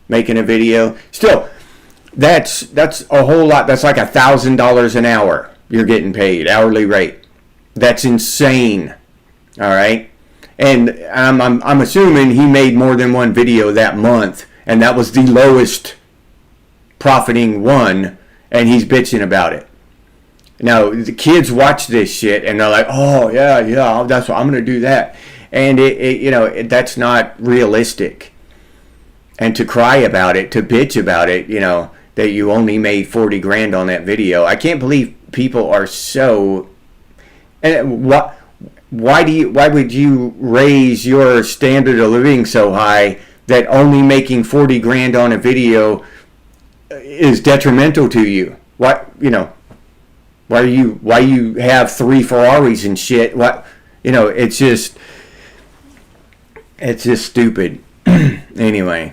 making a video? Still, that's a whole lot. That's like $1,000 an hour you're getting paid, hourly rate. That's insane. All right? And I'm assuming he made more than one video that month, and that was the lowest profiting one, and he's bitching about it. Now, the kids watch this shit, and they're like, oh, yeah, that's what I'm going to do that. And, that's not realistic. And to cry about it, to bitch about it, that you only made 40 grand on that video. I can't believe people are so... And why would you raise your standard of living so high that only making 40 grand on a video is detrimental to you? Why you have 3 Ferraris and shit? It's just stupid. Anyway,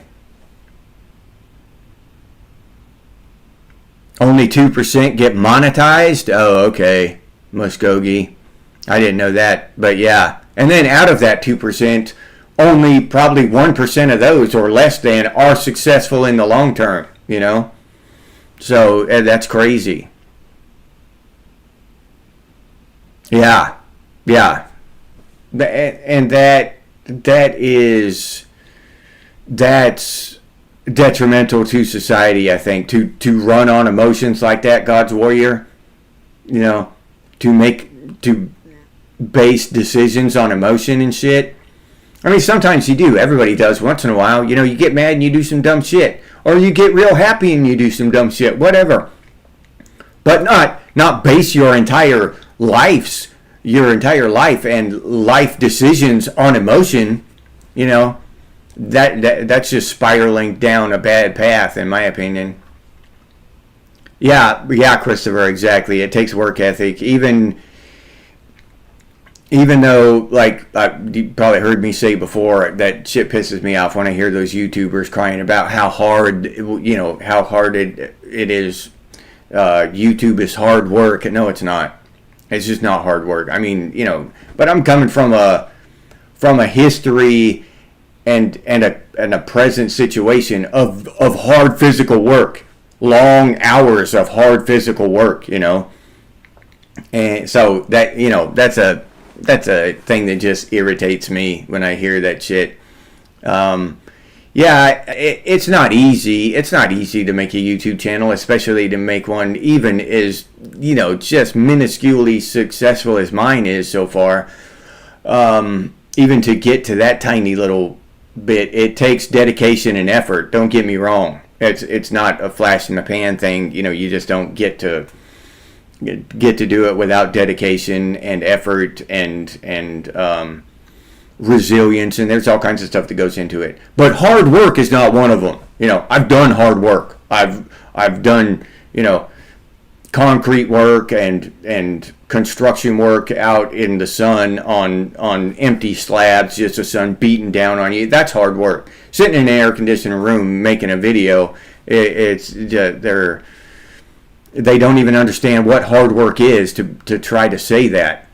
only 2% get monetized. Oh, okay, Muskogee. I didn't know that, but yeah. And then out of that 2%, only probably 1% of those or less than are successful in the long term. So that's crazy. Yeah. And that's detrimental to society, I think, to run on emotions like that, God's warrior, to base decisions on emotion and shit. I mean, sometimes you do. Everybody does once in a while. You get mad and you do some dumb shit. Or you get real happy and you do some dumb shit. Whatever. But not base your entire life and life decisions on emotion. That's just spiraling down a bad path, in my opinion. Yeah, Christopher, exactly. It takes work ethic. Even though, like, you probably heard me say before, that shit pisses me off when I hear those YouTubers crying about how hard it is. YouTube is hard work. No, it's not. It's just not hard work. I mean, but I'm coming from a history and a present situation of hard physical work, long hours of hard physical work, and so that that's a thing that just irritates me when I hear that shit. It's not easy. It's not easy to make a YouTube channel, especially to make one even as, just minusculely successful as mine is so far. Even to get to that tiny little bit, it takes dedication and effort. Don't get me wrong. It's not a flash in the pan thing. You just don't get to do it without dedication and effort and resilience, and there's all kinds of stuff that goes into it. But hard work is not one of them. I've done hard work. I've done concrete work and construction work out in the sun on empty slabs, just the sun beating down on you. That's hard work. Sitting in an air conditioned room making a video, they don't even understand what hard work is to try to say that.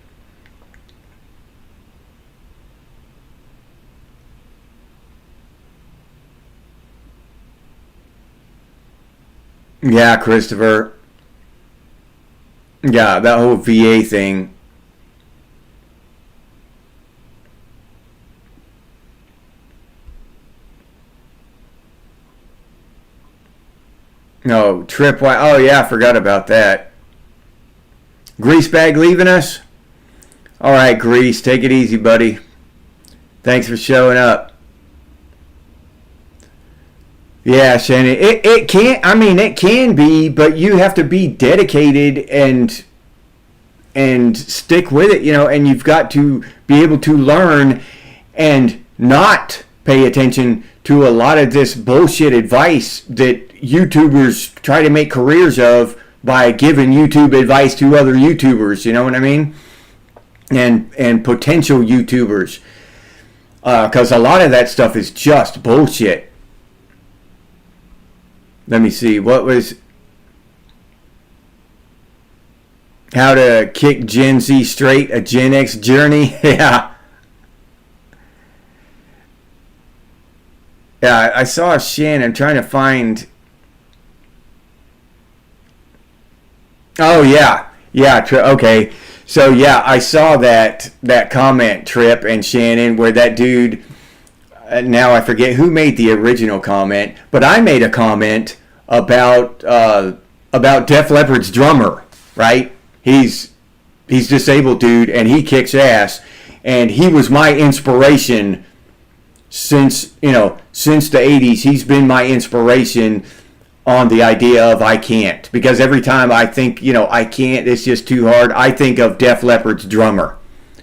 Yeah, Christopher. Yeah, that whole VA thing. No, tripwire. Oh, yeah, I forgot about that. Greasebag leaving us? All right, Grease, take it easy, buddy. Thanks for showing up. Yeah, Shannon, it can be, but you have to be dedicated and stick with it, and you've got to be able to learn and not pay attention to a lot of this bullshit advice that YouTubers try to make careers of by giving YouTube advice to other YouTubers, you know what I mean? And potential YouTubers. Because a lot of that stuff is just bullshit. Let me see, what was how to kick Gen Z straight, a Gen X journey? Yeah. Yeah, I saw Shin. I'm trying to find. Oh, yeah. Yeah, okay. So yeah, I saw that comment, Trip and Shannon, where that dude. Now I forget who made the original comment, but I made a comment about Def Leppard's drummer. Right? He's disabled dude, and he kicks ass, and he was my inspiration since the 80s. He's been my inspiration on the idea of I can't, because every time I think I can't, it's just too hard, I think of Def Leppard's drummer.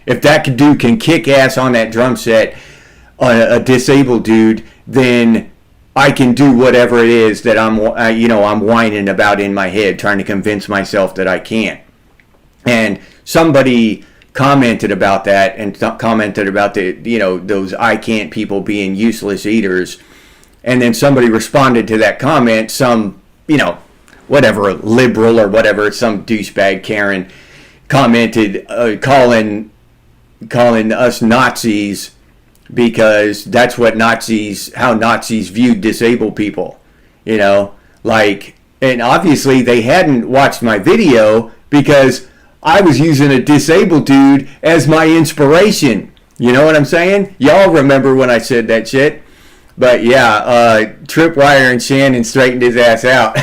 If that dude can kick ass on that drum set, a disabled dude, then I can do whatever it is that I'm whining about in my head, trying to convince myself that I can't. And somebody commented about that, and commented about those I can't people being useless eaters. And then somebody responded to that comment, some whatever liberal or whatever, some douchebag Karen commented, calling us Nazis, because that's what how Nazis viewed disabled people, and obviously they hadn't watched my video, because I was using a disabled dude as my inspiration. You know what I'm saying? Y'all remember when I said that shit. But yeah, Tripwire and Shannon straightened his ass out.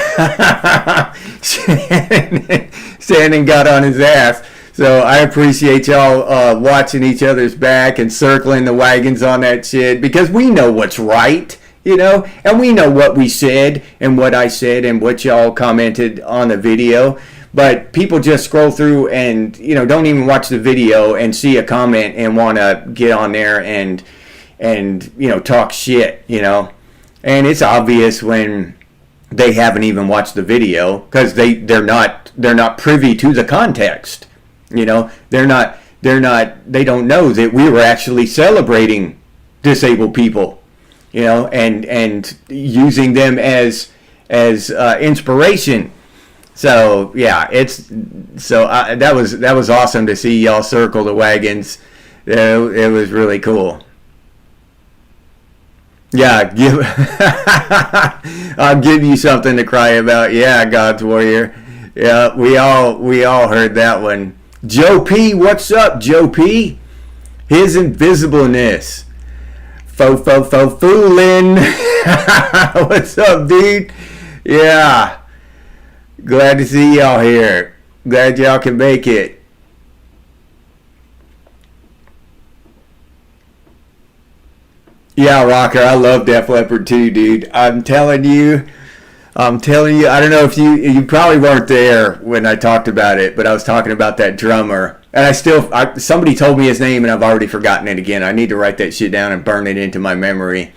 Shannon got on his ass. So I appreciate y'all watching each other's back and circling the wagons on that shit, because we know what's right, and we know what we said and what I said and what y'all commented on the video. But people just scroll through and don't even watch the video and see a comment and want to get on there and talk shit, and it's obvious when they haven't even watched the video, because they're not privy to the context. They don't know that we were actually celebrating disabled people, and using them as inspiration. So yeah, that was awesome to see y'all circle the wagons. It was really cool. Yeah, I'll give you something to cry about. Yeah, God's Warrior. Yeah, we all heard that one. Joe P, what's up, Joe P? His invisibleness. Foolin'. What's up, dude? Yeah. Glad to see y'all here. Glad y'all can make it. Yeah, Rocker, I love Def Leppard too, dude. I'm telling you, I don't know if you probably weren't there when I talked about it, but I was talking about that drummer. And somebody told me his name and I've already forgotten it again. I need to write that shit down and burn it into my memory.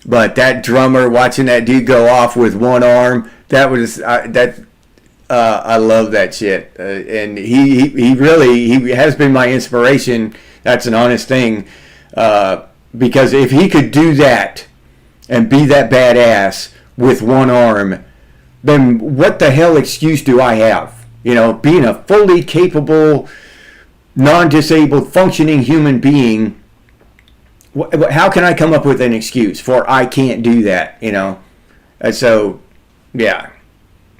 But that drummer, watching that dude go off with one arm, I love that shit. And he really has been my inspiration. That's an honest thing. Because if he could do that and be that badass with one arm, then what the hell excuse do I have? Being a fully capable, non-disabled, functioning human being, how can I come up with an excuse for I can't do that? So, yeah.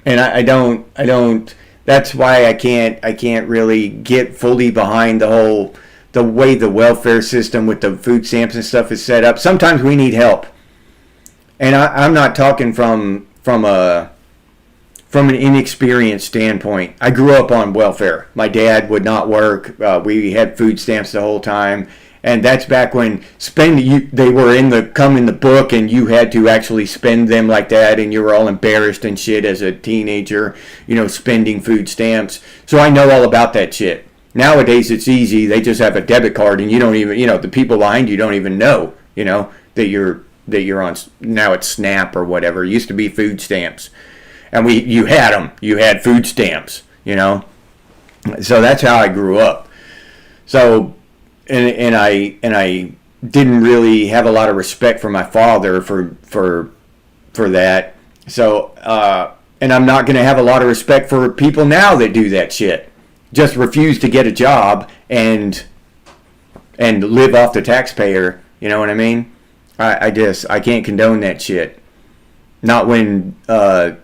And I don't, that's why I can't really get fully behind the way the welfare system with the food stamps and stuff is set up. Sometimes we need help. And I'm not talking from an inexperienced standpoint. I grew up on welfare. My dad would not work. We had food stamps the whole time. And that's back when they were come in the book, and you had to actually spend them like that, and you were all embarrassed and shit as a teenager, spending food stamps. So I know all about that shit. Nowadays it's easy. They just have a debit card, and you don't even, the people behind you don't even know, that you're on. Now it's SNAP or whatever. It used to be food stamps, and you had them. You had food stamps, So that's how I grew up. So, and I didn't really have a lot of respect for my father for that. So, and I'm not going to have a lot of respect for people now that do that shit. Just refuse to get a job and live off the taxpayer. You know what I mean? I can't condone that shit. Not when that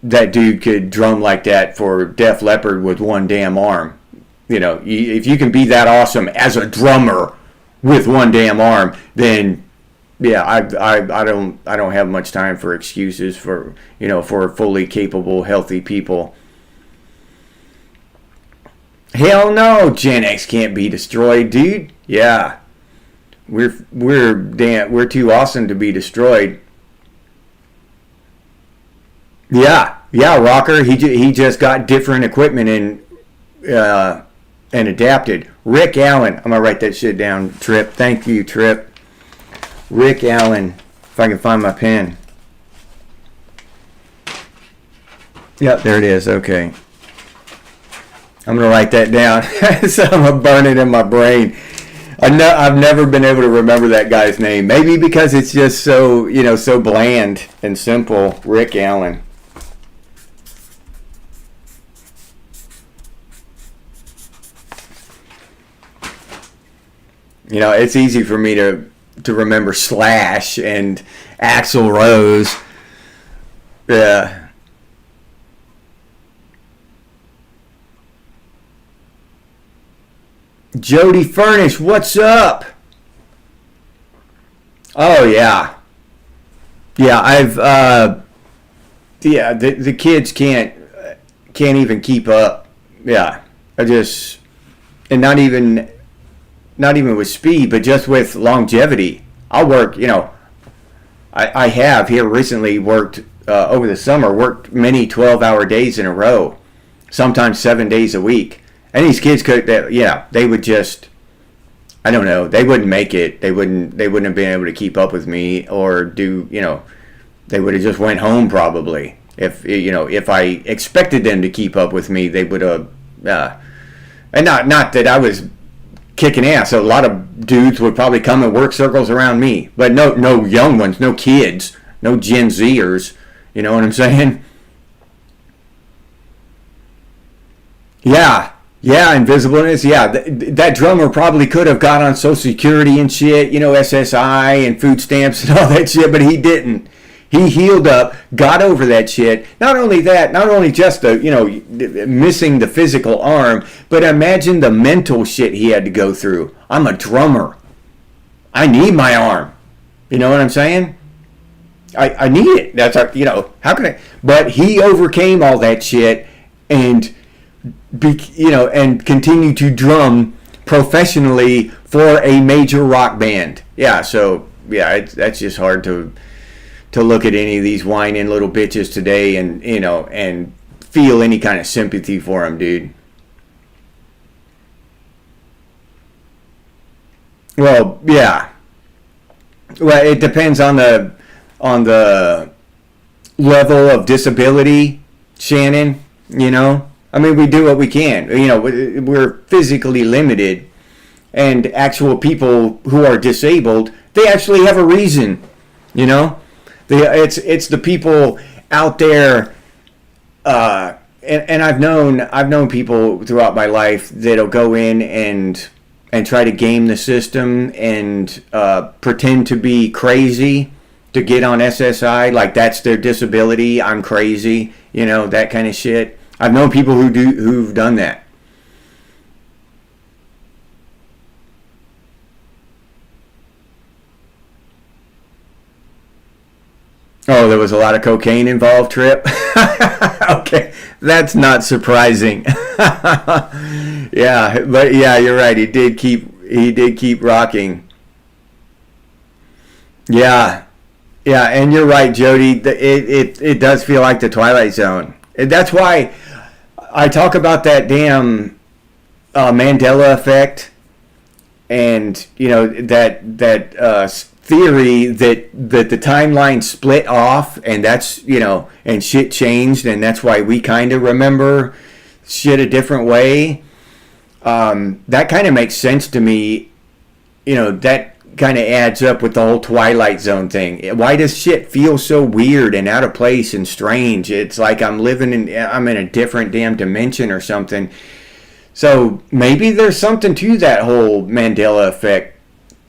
dude could drum like that for Def Leppard with one damn arm. if you can be that awesome as a drummer with one damn arm, then yeah, I don't have much time for excuses for for fully capable, healthy people. Hell no, Gen X can't be destroyed, dude. Yeah, we're too awesome to be destroyed. Yeah, Rocker. He just got different equipment and adapted. Rick Allen. I'm gonna write that shit down. Trip. Thank you, Trip. Rick Allen. If I can find my pen. Yep, there it is. Okay. I'm gonna write that down. So I'm gonna burn it in my brain. I've never been able to remember that guy's name. Maybe because it's just so so bland and simple. Rick Allen. It's easy for me to remember Slash and Axl Rose. Yeah. Jody Furnish, what's up? Oh yeah. Yeah, the kids can't even keep up. Yeah. And not even with speed, but just with longevity. I'll work, I have here recently worked over the summer, worked many 12-hour days in a row, sometimes 7 days a week. And these kids they would just, I don't know, they wouldn't make it. They wouldn't have been able to keep up with me or do, they would have just went home probably. If I expected them to keep up with me, they would have, and not that I was kicking ass. So a lot of dudes would probably come and work circles around me, but no young ones, no kids, no Gen Zers. You know what I'm saying? Yeah, invisibleness. Yeah, that drummer probably could have got on Social Security and shit, SSI and food stamps and all that shit, but he didn't. He healed up, got over that shit. Not only just the, missing the physical arm, but imagine the mental shit he had to go through. I'm a drummer. I need my arm. You know what I'm saying? I need it. That's how can I? But he overcame all that shit and and continue to drum professionally for a major rock band. Yeah, so that's just hard to look at any of these whining little bitches today and and feel any kind of sympathy for them, dude. Well, yeah. Well, it depends on the level of disability, Shannon. I mean, we do what we can. We're physically limited, and actual people who are disabled, they actually have a reason. It's the people out there, and I've known people throughout my life that'll go in and try to game the system and pretend to be crazy to get on SSI, like that's their disability. I'm crazy, that kind of shit. I've known people who've done that. Oh, there was a lot of cocaine involved, Trip. Okay, that's not surprising. Yeah, but yeah, you're right. He did keep rocking. Yeah, and you're right, Jody. It does feel like the Twilight Zone. That's why I talk about that damn Mandela effect, and that theory that the timeline split off, and that's and shit changed, and that's why we kind of remember shit a different way. That kind of makes sense to me. That kind of adds up with the whole Twilight Zone thing. Why does shit feel so weird and out of place and strange? It's like I'm in a different damn dimension or something. So maybe there's something to that whole Mandela effect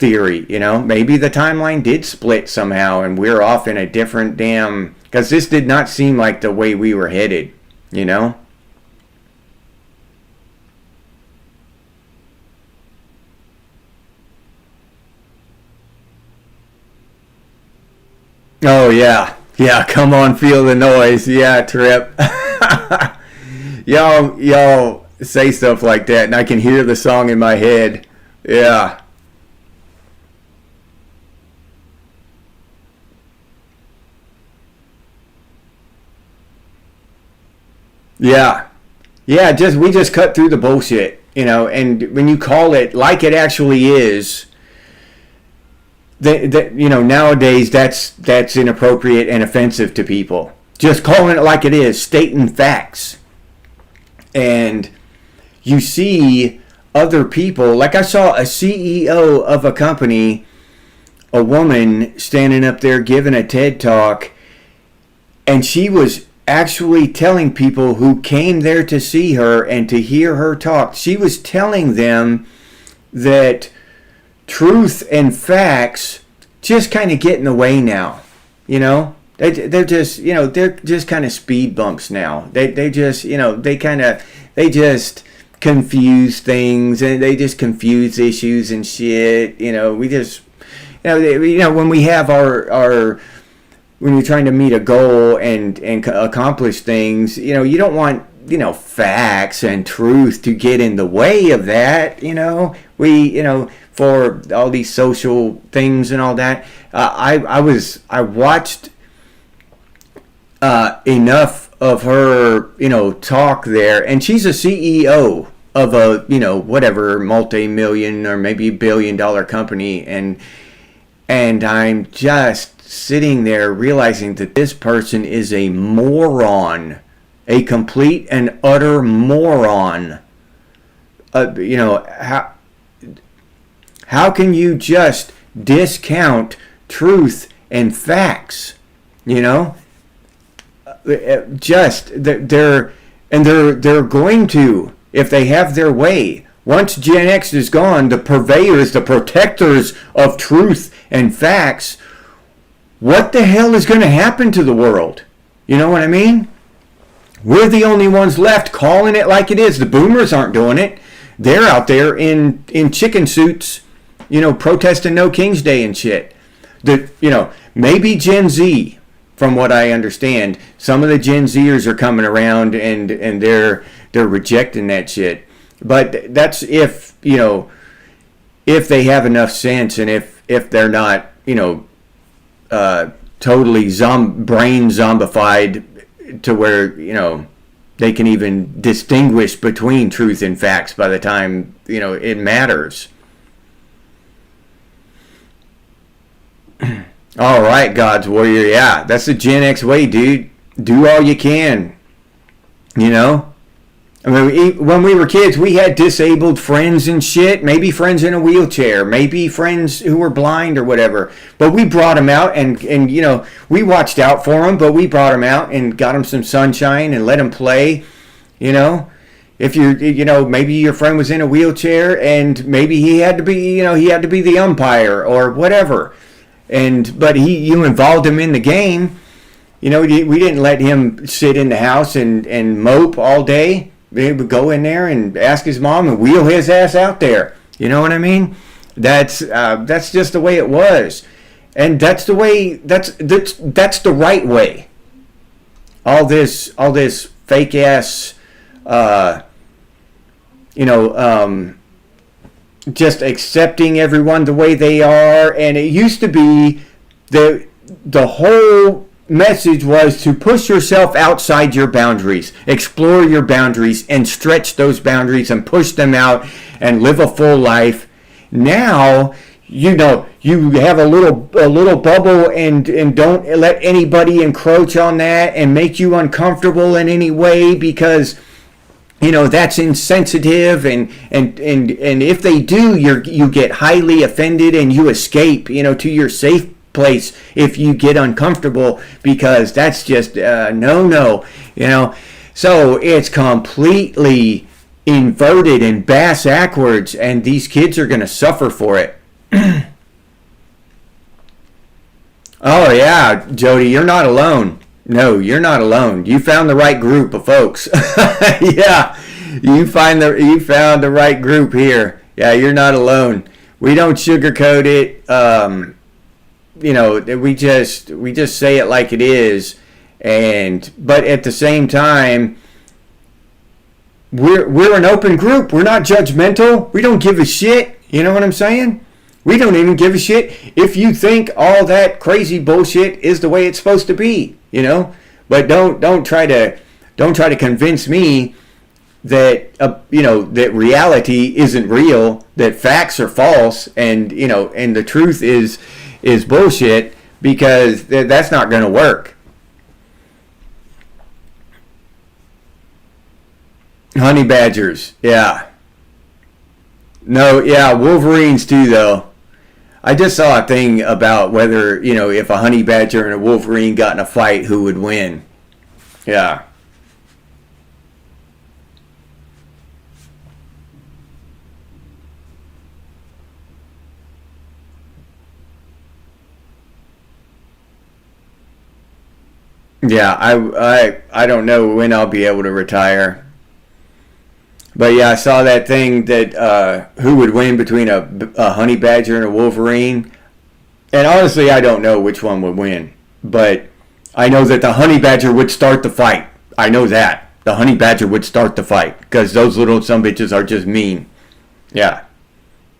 theory. Maybe the timeline did split somehow and we're off in a different damn, because this did not seem like the way we were headed. Oh yeah, yeah. Come on, feel the noise. Yeah, Trip. y'all say stuff like that, and I can hear the song in my head. Yeah, yeah, yeah. Just we just cut through the bullshit, And when you call it like it actually is, nowadays that's inappropriate and offensive to people. Just calling it like it is, stating facts. And you see other people, like I saw a CEO of a company, a woman standing up there giving a TED talk, and she was actually telling people who came there to see her and to hear her talk, she was telling them that truth and facts just kind of get in the way now. They're just they're just kind of speed bumps now. They just they just confuse things, and they just confuse issues and shit. We just when we have our when you're trying to meet a goal and accomplish things, you don't want facts and truth to get in the way of that. For all these social things and all that. I watched enough of her, talk there, and she's a CEO of a, whatever, multi-million or maybe billion-dollar company, and I'm just sitting there realizing that this person is a moron, a complete and utter moron. How can you just discount truth and facts? Just they're going to, if they have their way. Once Gen X is gone, the purveyors, the protectors of truth and facts, what the hell is going to happen to the world? You know what I mean? We're the only ones left calling it like it is. The boomers aren't doing it. They're out there in chicken suits, protesting No King's Day and shit. Maybe Gen Z, from what I understand, some of the Gen Zers are coming around and they're rejecting that shit. But that's if they have enough sense, and if they're not, totally brain zombified to where, they can even distinguish between truth and facts by the time, it matters. All right, God's warrior. Yeah, that's the Gen X way, dude. Do all you can. I mean, when we were kids, we had disabled friends and shit. Maybe friends in a wheelchair. Maybe friends who were blind or whatever. But we brought them out and we watched out for them. But we brought them out and got them some sunshine and let them play. If maybe your friend was in a wheelchair and maybe he had to be the umpire or whatever. But you involved him in the game. We didn't let him sit in the house and mope all day. We would go in there and ask his mom and wheel his ass out there. You know what I mean? That's just the way it was, and that's the way. That's the right way. All this fake ass, just accepting everyone the way they are. And it used to be the whole message was to push yourself outside your boundaries, explore your boundaries, and stretch those boundaries and push them out and live a full life. Now, you have a little bubble and don't let anybody encroach on that and make you uncomfortable in any way, because that's insensitive, and if they do, you get highly offended and you escape to your safe place if you get uncomfortable, because that's just no. So it's completely inverted and bass-ackwards, and these kids are going to suffer for it. Oh yeah, Jody, you're not alone. No, you're not alone. You found the right group of folks. Yeah, you found the right group here. Yeah, you're not alone. We don't sugarcoat it. we just say it like it is, but at the same time, we're an open group. We're not judgmental. We don't give a shit. You know what I'm saying? We don't even give a shit if you think all that crazy bullshit is the way it's supposed to be. But don't try to convince me that that reality isn't real, that facts are false, and the truth is bullshit, because that's not going to work. Honey badgers, yeah. No, yeah, wolverines too, though. I just saw a thing about whether, if a honey badger and a wolverine got in a fight, who would win. Yeah. Yeah, I don't know when I'll be able to retire. But yeah, I saw that thing that who would win between a honey badger and a wolverine. And honestly, I don't know which one would win. But I know that the honey badger would start the fight. I know that. The honey badger would start the fight, because those little sumbitches are just mean. Yeah.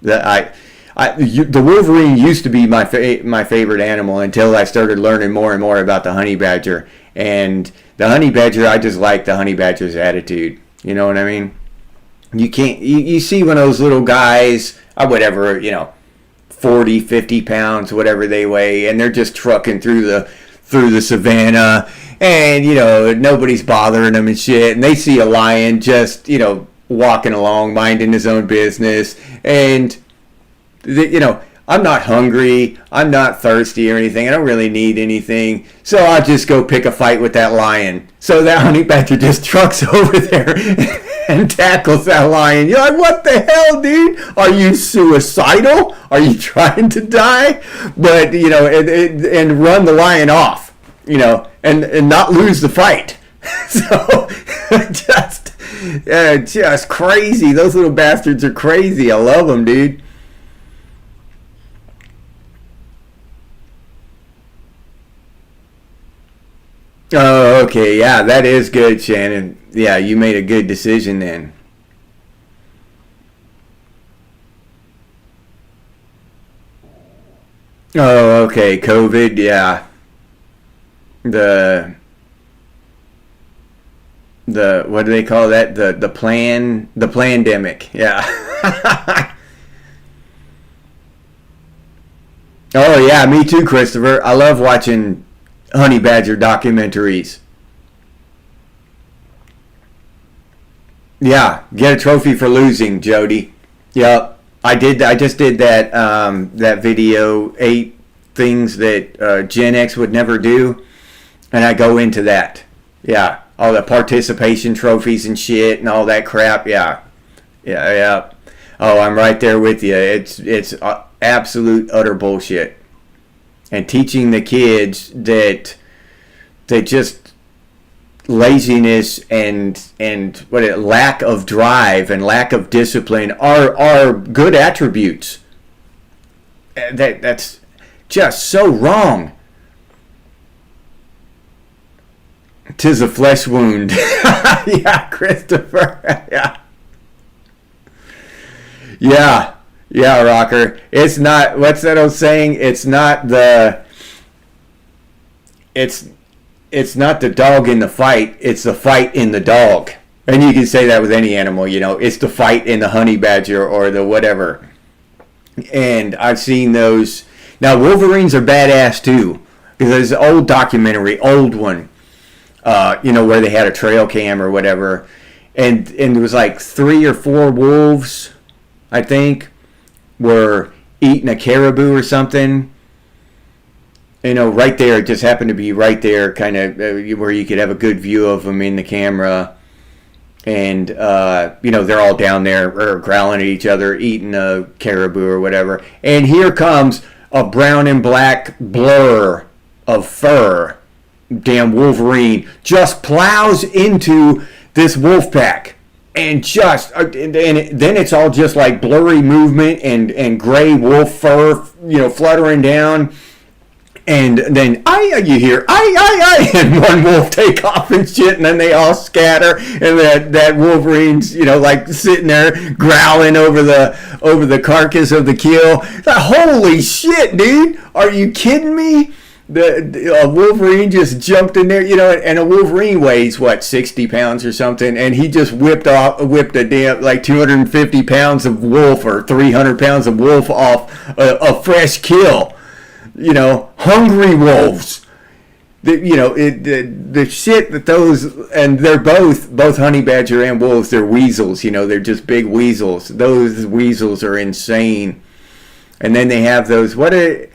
The wolverine used to be my favorite animal until I started learning more and more about the honey badger. And the honey badger, I just like the honey badger's attitude. You know what I mean? You can't, you see one of those little guys, whatever, 40, 50 pounds, whatever they weigh, and they're just trucking through the savannah, and, nobody's bothering them and shit, and they see a lion just, walking along, minding his own business, and, I'm not hungry, I'm not thirsty or anything, I don't really need anything, so I'll just go pick a fight with that lion. So that honey badger just trucks over there and tackles that lion. You're like, what the hell, dude? Are you suicidal? Are you trying to die? But, and run the lion off, and not lose the fight. So, just crazy. Those little bastards are crazy. I love them, dude. Oh, okay. Yeah, that is good, Shannon. Yeah, you made a good decision then. Oh, okay. COVID, yeah. The what do they call that? The pandemic. Yeah. Oh, yeah, me too, Christopher. I love watching honey badger documentaries. Yeah, get a trophy for losing, Jody. Yep, I just did that that video, 8 things that Gen X would never do, and I go into that. Yeah, all the participation trophies and shit and all that crap. Yeah, yeah. Oh, I'm right there with you. It's absolute utter bullshit. And teaching the kids that just laziness and lack of drive and lack of discipline are good attributes. That's just so wrong. 'Tis a flesh wound. Yeah, Christopher. Yeah. Yeah, Rocker. It's not, what's that old saying? It's not the dog in the fight, it's the fight in the dog. And you can say that with any animal, it's the fight in the honey badger or the whatever. And I've seen those. Now, wolverines are badass too, because there's an old documentary, old one, where they had a trail cam or whatever. And there was like 3 or 4 wolves, I think, were eating a caribou or something. Right there, it just happened to be right there, kind of where you could have a good view of them in the camera. And, they're all down there or growling at each other, eating a caribou or whatever. And here comes a brown and black blur of fur. Damn wolverine just plows into this wolf pack. And then it's all just like blurry movement and gray wolf fur, fluttering down. And then you hear and one wolf take off and shit, and then they all scatter, and that Wolverine's like sitting there growling over the carcass of the kill. Holy shit, dude! Are you kidding me? A Wolverine just jumped in there, and a Wolverine weighs 60 pounds or something, and he just whipped a damn 250 pounds of wolf or 300 pounds of wolf off a fresh kill. Hungry wolves. The shit that those, and they're both honey badger and wolves. They're weasels. They're just big weasels. Those weasels are insane. And then they have those. What are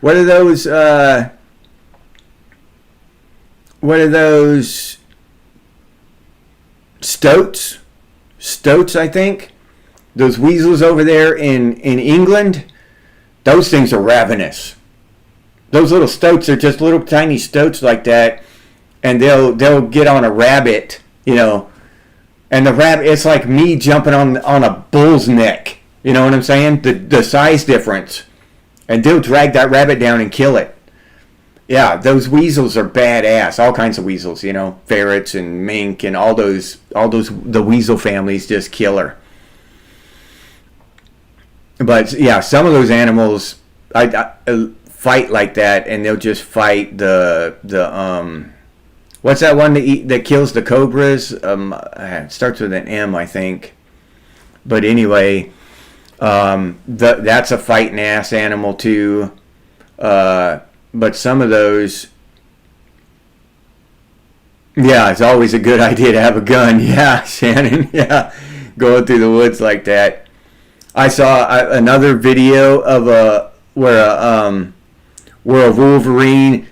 those? What are those? Stoats. Stoats, I think. Those weasels over there in England. Those things are ravenous. Those little stoats are just little tiny stoats like that, and they'll get on a rabbit, and the rabbit, it's like me jumping on a bull's neck. You know what I'm saying? The size difference, and they'll drag that rabbit down and kill it. Yeah, those weasels are badass. All kinds of weasels, ferrets and mink and all those the weasel families just killer. But yeah, some of those animals, I fight like that, and they'll just fight the what's that one that kills the cobras? It starts with an M, I think. But anyway, that's a fighting ass animal too. But some of those, yeah, it's always a good idea to have a gun. Yeah, Shannon. Yeah, going through the woods like that. I saw another video of where a Wolverine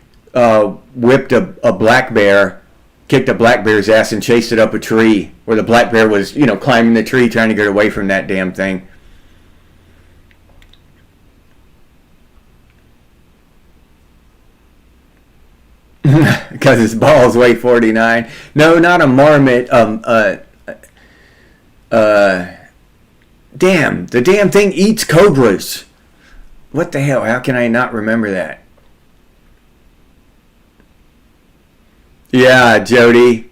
whipped a black bear, kicked a black bear's ass, and chased it up a tree. Where the black bear was, climbing the tree trying to get away from that damn thing. Because his balls weigh 49. No, not a marmot. Damn, the damn thing eats cobras. What the hell? How can I not remember that? Yeah, Jody.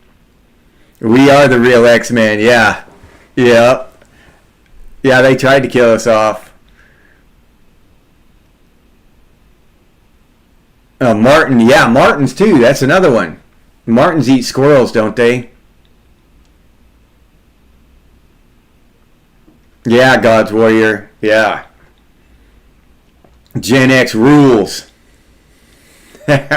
We are the real X-Men. Yeah. Yep. Yeah, they tried to kill us off. Martin. Yeah, martins too. That's another one. Martins eat squirrels, don't they? Yeah, God's Warrior. Yeah. Gen X rules. Gen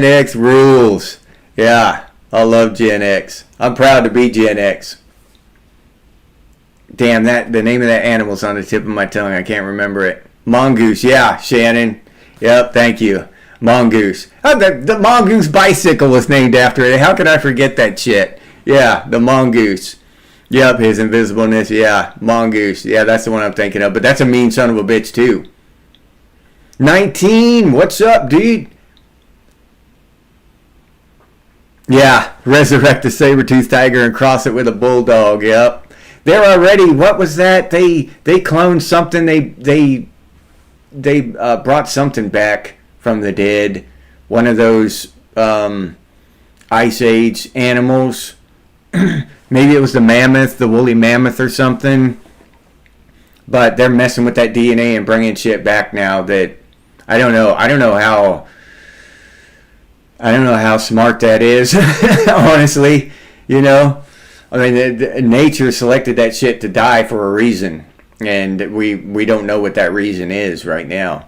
X rules. Yeah, I love Gen X. I'm proud to be Gen X. Damn, the name of that animal's on the tip of my tongue. I can't remember it. Mongoose. Yeah, Shannon. Yep, thank you. Mongoose. Oh, the Mongoose bicycle was named after it. How could I forget that shit? Yeah, the Mongoose. Yep, his invisibleness. Yeah, Mongoose. Yeah, that's the one I'm thinking of. But that's a mean son of a bitch, too. 19. What's up, dude? Yeah, resurrect the saber-toothed tiger and cross it with a bulldog. Yep. They're already, what was that? They cloned something. They brought something back from the dead. One of those Ice Age animals. Maybe it was the mammoth, the woolly mammoth or something. But they're messing with that DNA and bringing shit back now that I don't know how smart that is. Honestly, I mean, nature selected that shit to die for a reason, and we don't know what that reason is right now.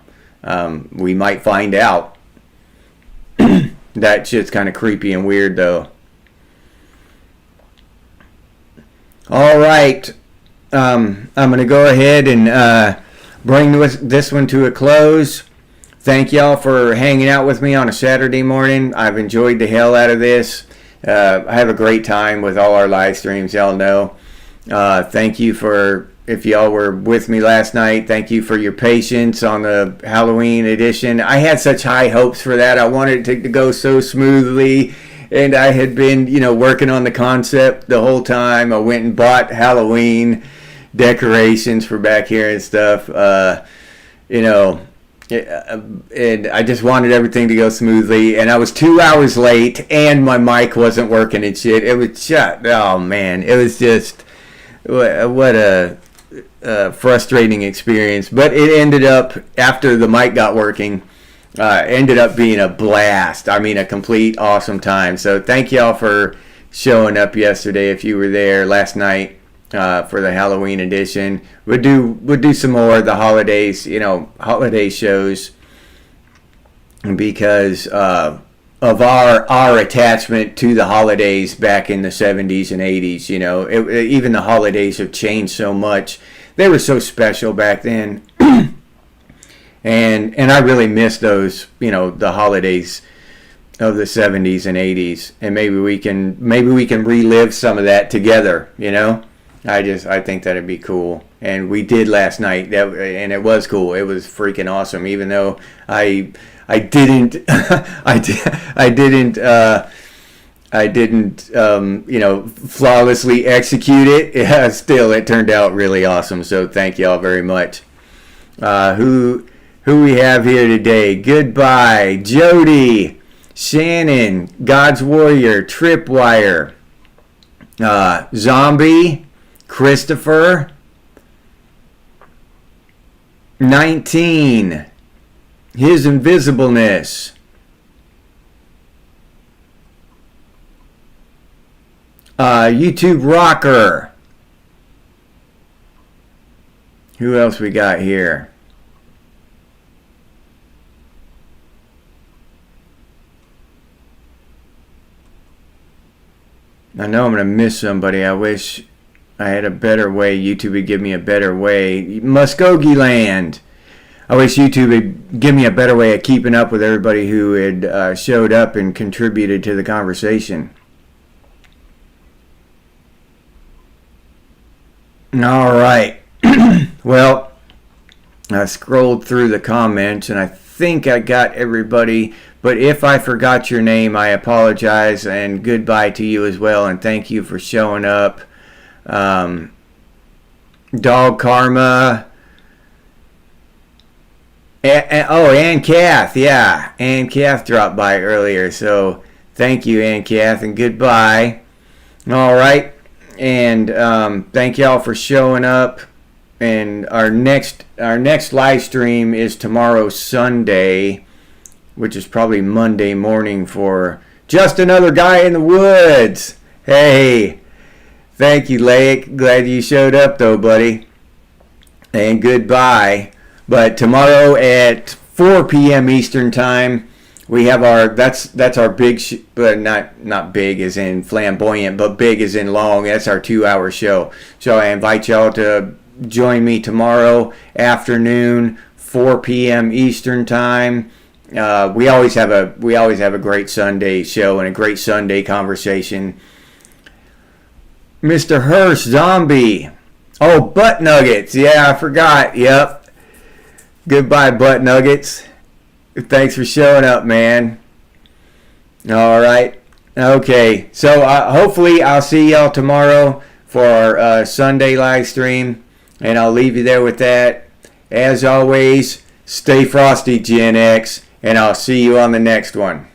We might find out. That shit's kind of creepy and weird, though. All right, I'm going to go ahead and bring this one to a close. Thank y'all for hanging out with me on a Saturday morning. I've enjoyed the hell out of this. I have a great time with all our live streams, y'all know. Thank you if y'all were with me last night, thank you for your patience on the Halloween edition. I had such high hopes for that. I wanted it to go so smoothly. And I had been, working on the concept the whole time. I went and bought Halloween decorations for back here and stuff. and I just wanted everything to go smoothly, and I was 2 hours late, and my mic wasn't working and shit. It was shut. Oh man, it was just what a frustrating experience. But it ended up, after the mic got working, ended up being a blast. I mean, a complete awesome time. So thank y'all for showing up yesterday. If you were there last night for the Halloween edition, we'll do some more of the holidays, holiday shows, because of our attachment to the holidays back in the 70s and 80s. Even the holidays have changed so much. They were so special back then. And I really miss those, the holidays of the 70s and 80s, and maybe we can relive some of that together. I think that'd be cool, and we did last night. And it was cool. It was freaking awesome. Even though I didn't flawlessly execute it. Yeah, still it turned out really awesome. So thank y'all very much. Who we have here today? Goodbye, Jody, Shannon, God's Warrior, Tripwire, Zombie, Christopher, 19, His Invisibleness, YouTube Rocker. Who else we got here? I know I'm going to miss somebody. I wish I had a better way. YouTube would give me a better way. Muskogee Land. I wish YouTube would give me a better way of keeping up with everybody who had showed up and contributed to the conversation. All right. Well, I scrolled through the comments and I think I got everybody. But if I forgot your name, I apologize, and goodbye to you as well, and thank you for showing up. Dog Karma. And Kath, yeah. Ann Kath dropped by earlier, so thank you, Ann Kath, and goodbye. All right, and thank y'all for showing up. And our next live stream is tomorrow, Sunday, which is probably Monday morning for Just Another Guy in the Woods. Hey, thank you, Lake. Glad you showed up, though, buddy. And goodbye. But tomorrow at 4 p.m. Eastern Time, we have that's our big, but not big as in flamboyant, but big as in long. That's our 2-hour show. So I invite y'all to join me tomorrow afternoon, 4 p.m. Eastern Time. We always have a great Sunday show and a great Sunday conversation. Mr. Hirsch, Zombie. Oh, Butt Nuggets. Yeah, I forgot. Yep. Goodbye, Butt Nuggets. Thanks for showing up, man. All right. Okay. So hopefully I'll see y'all tomorrow for our Sunday live stream, and I'll leave you there with that. As always, stay frosty, Gen X. And I'll see you on the next one.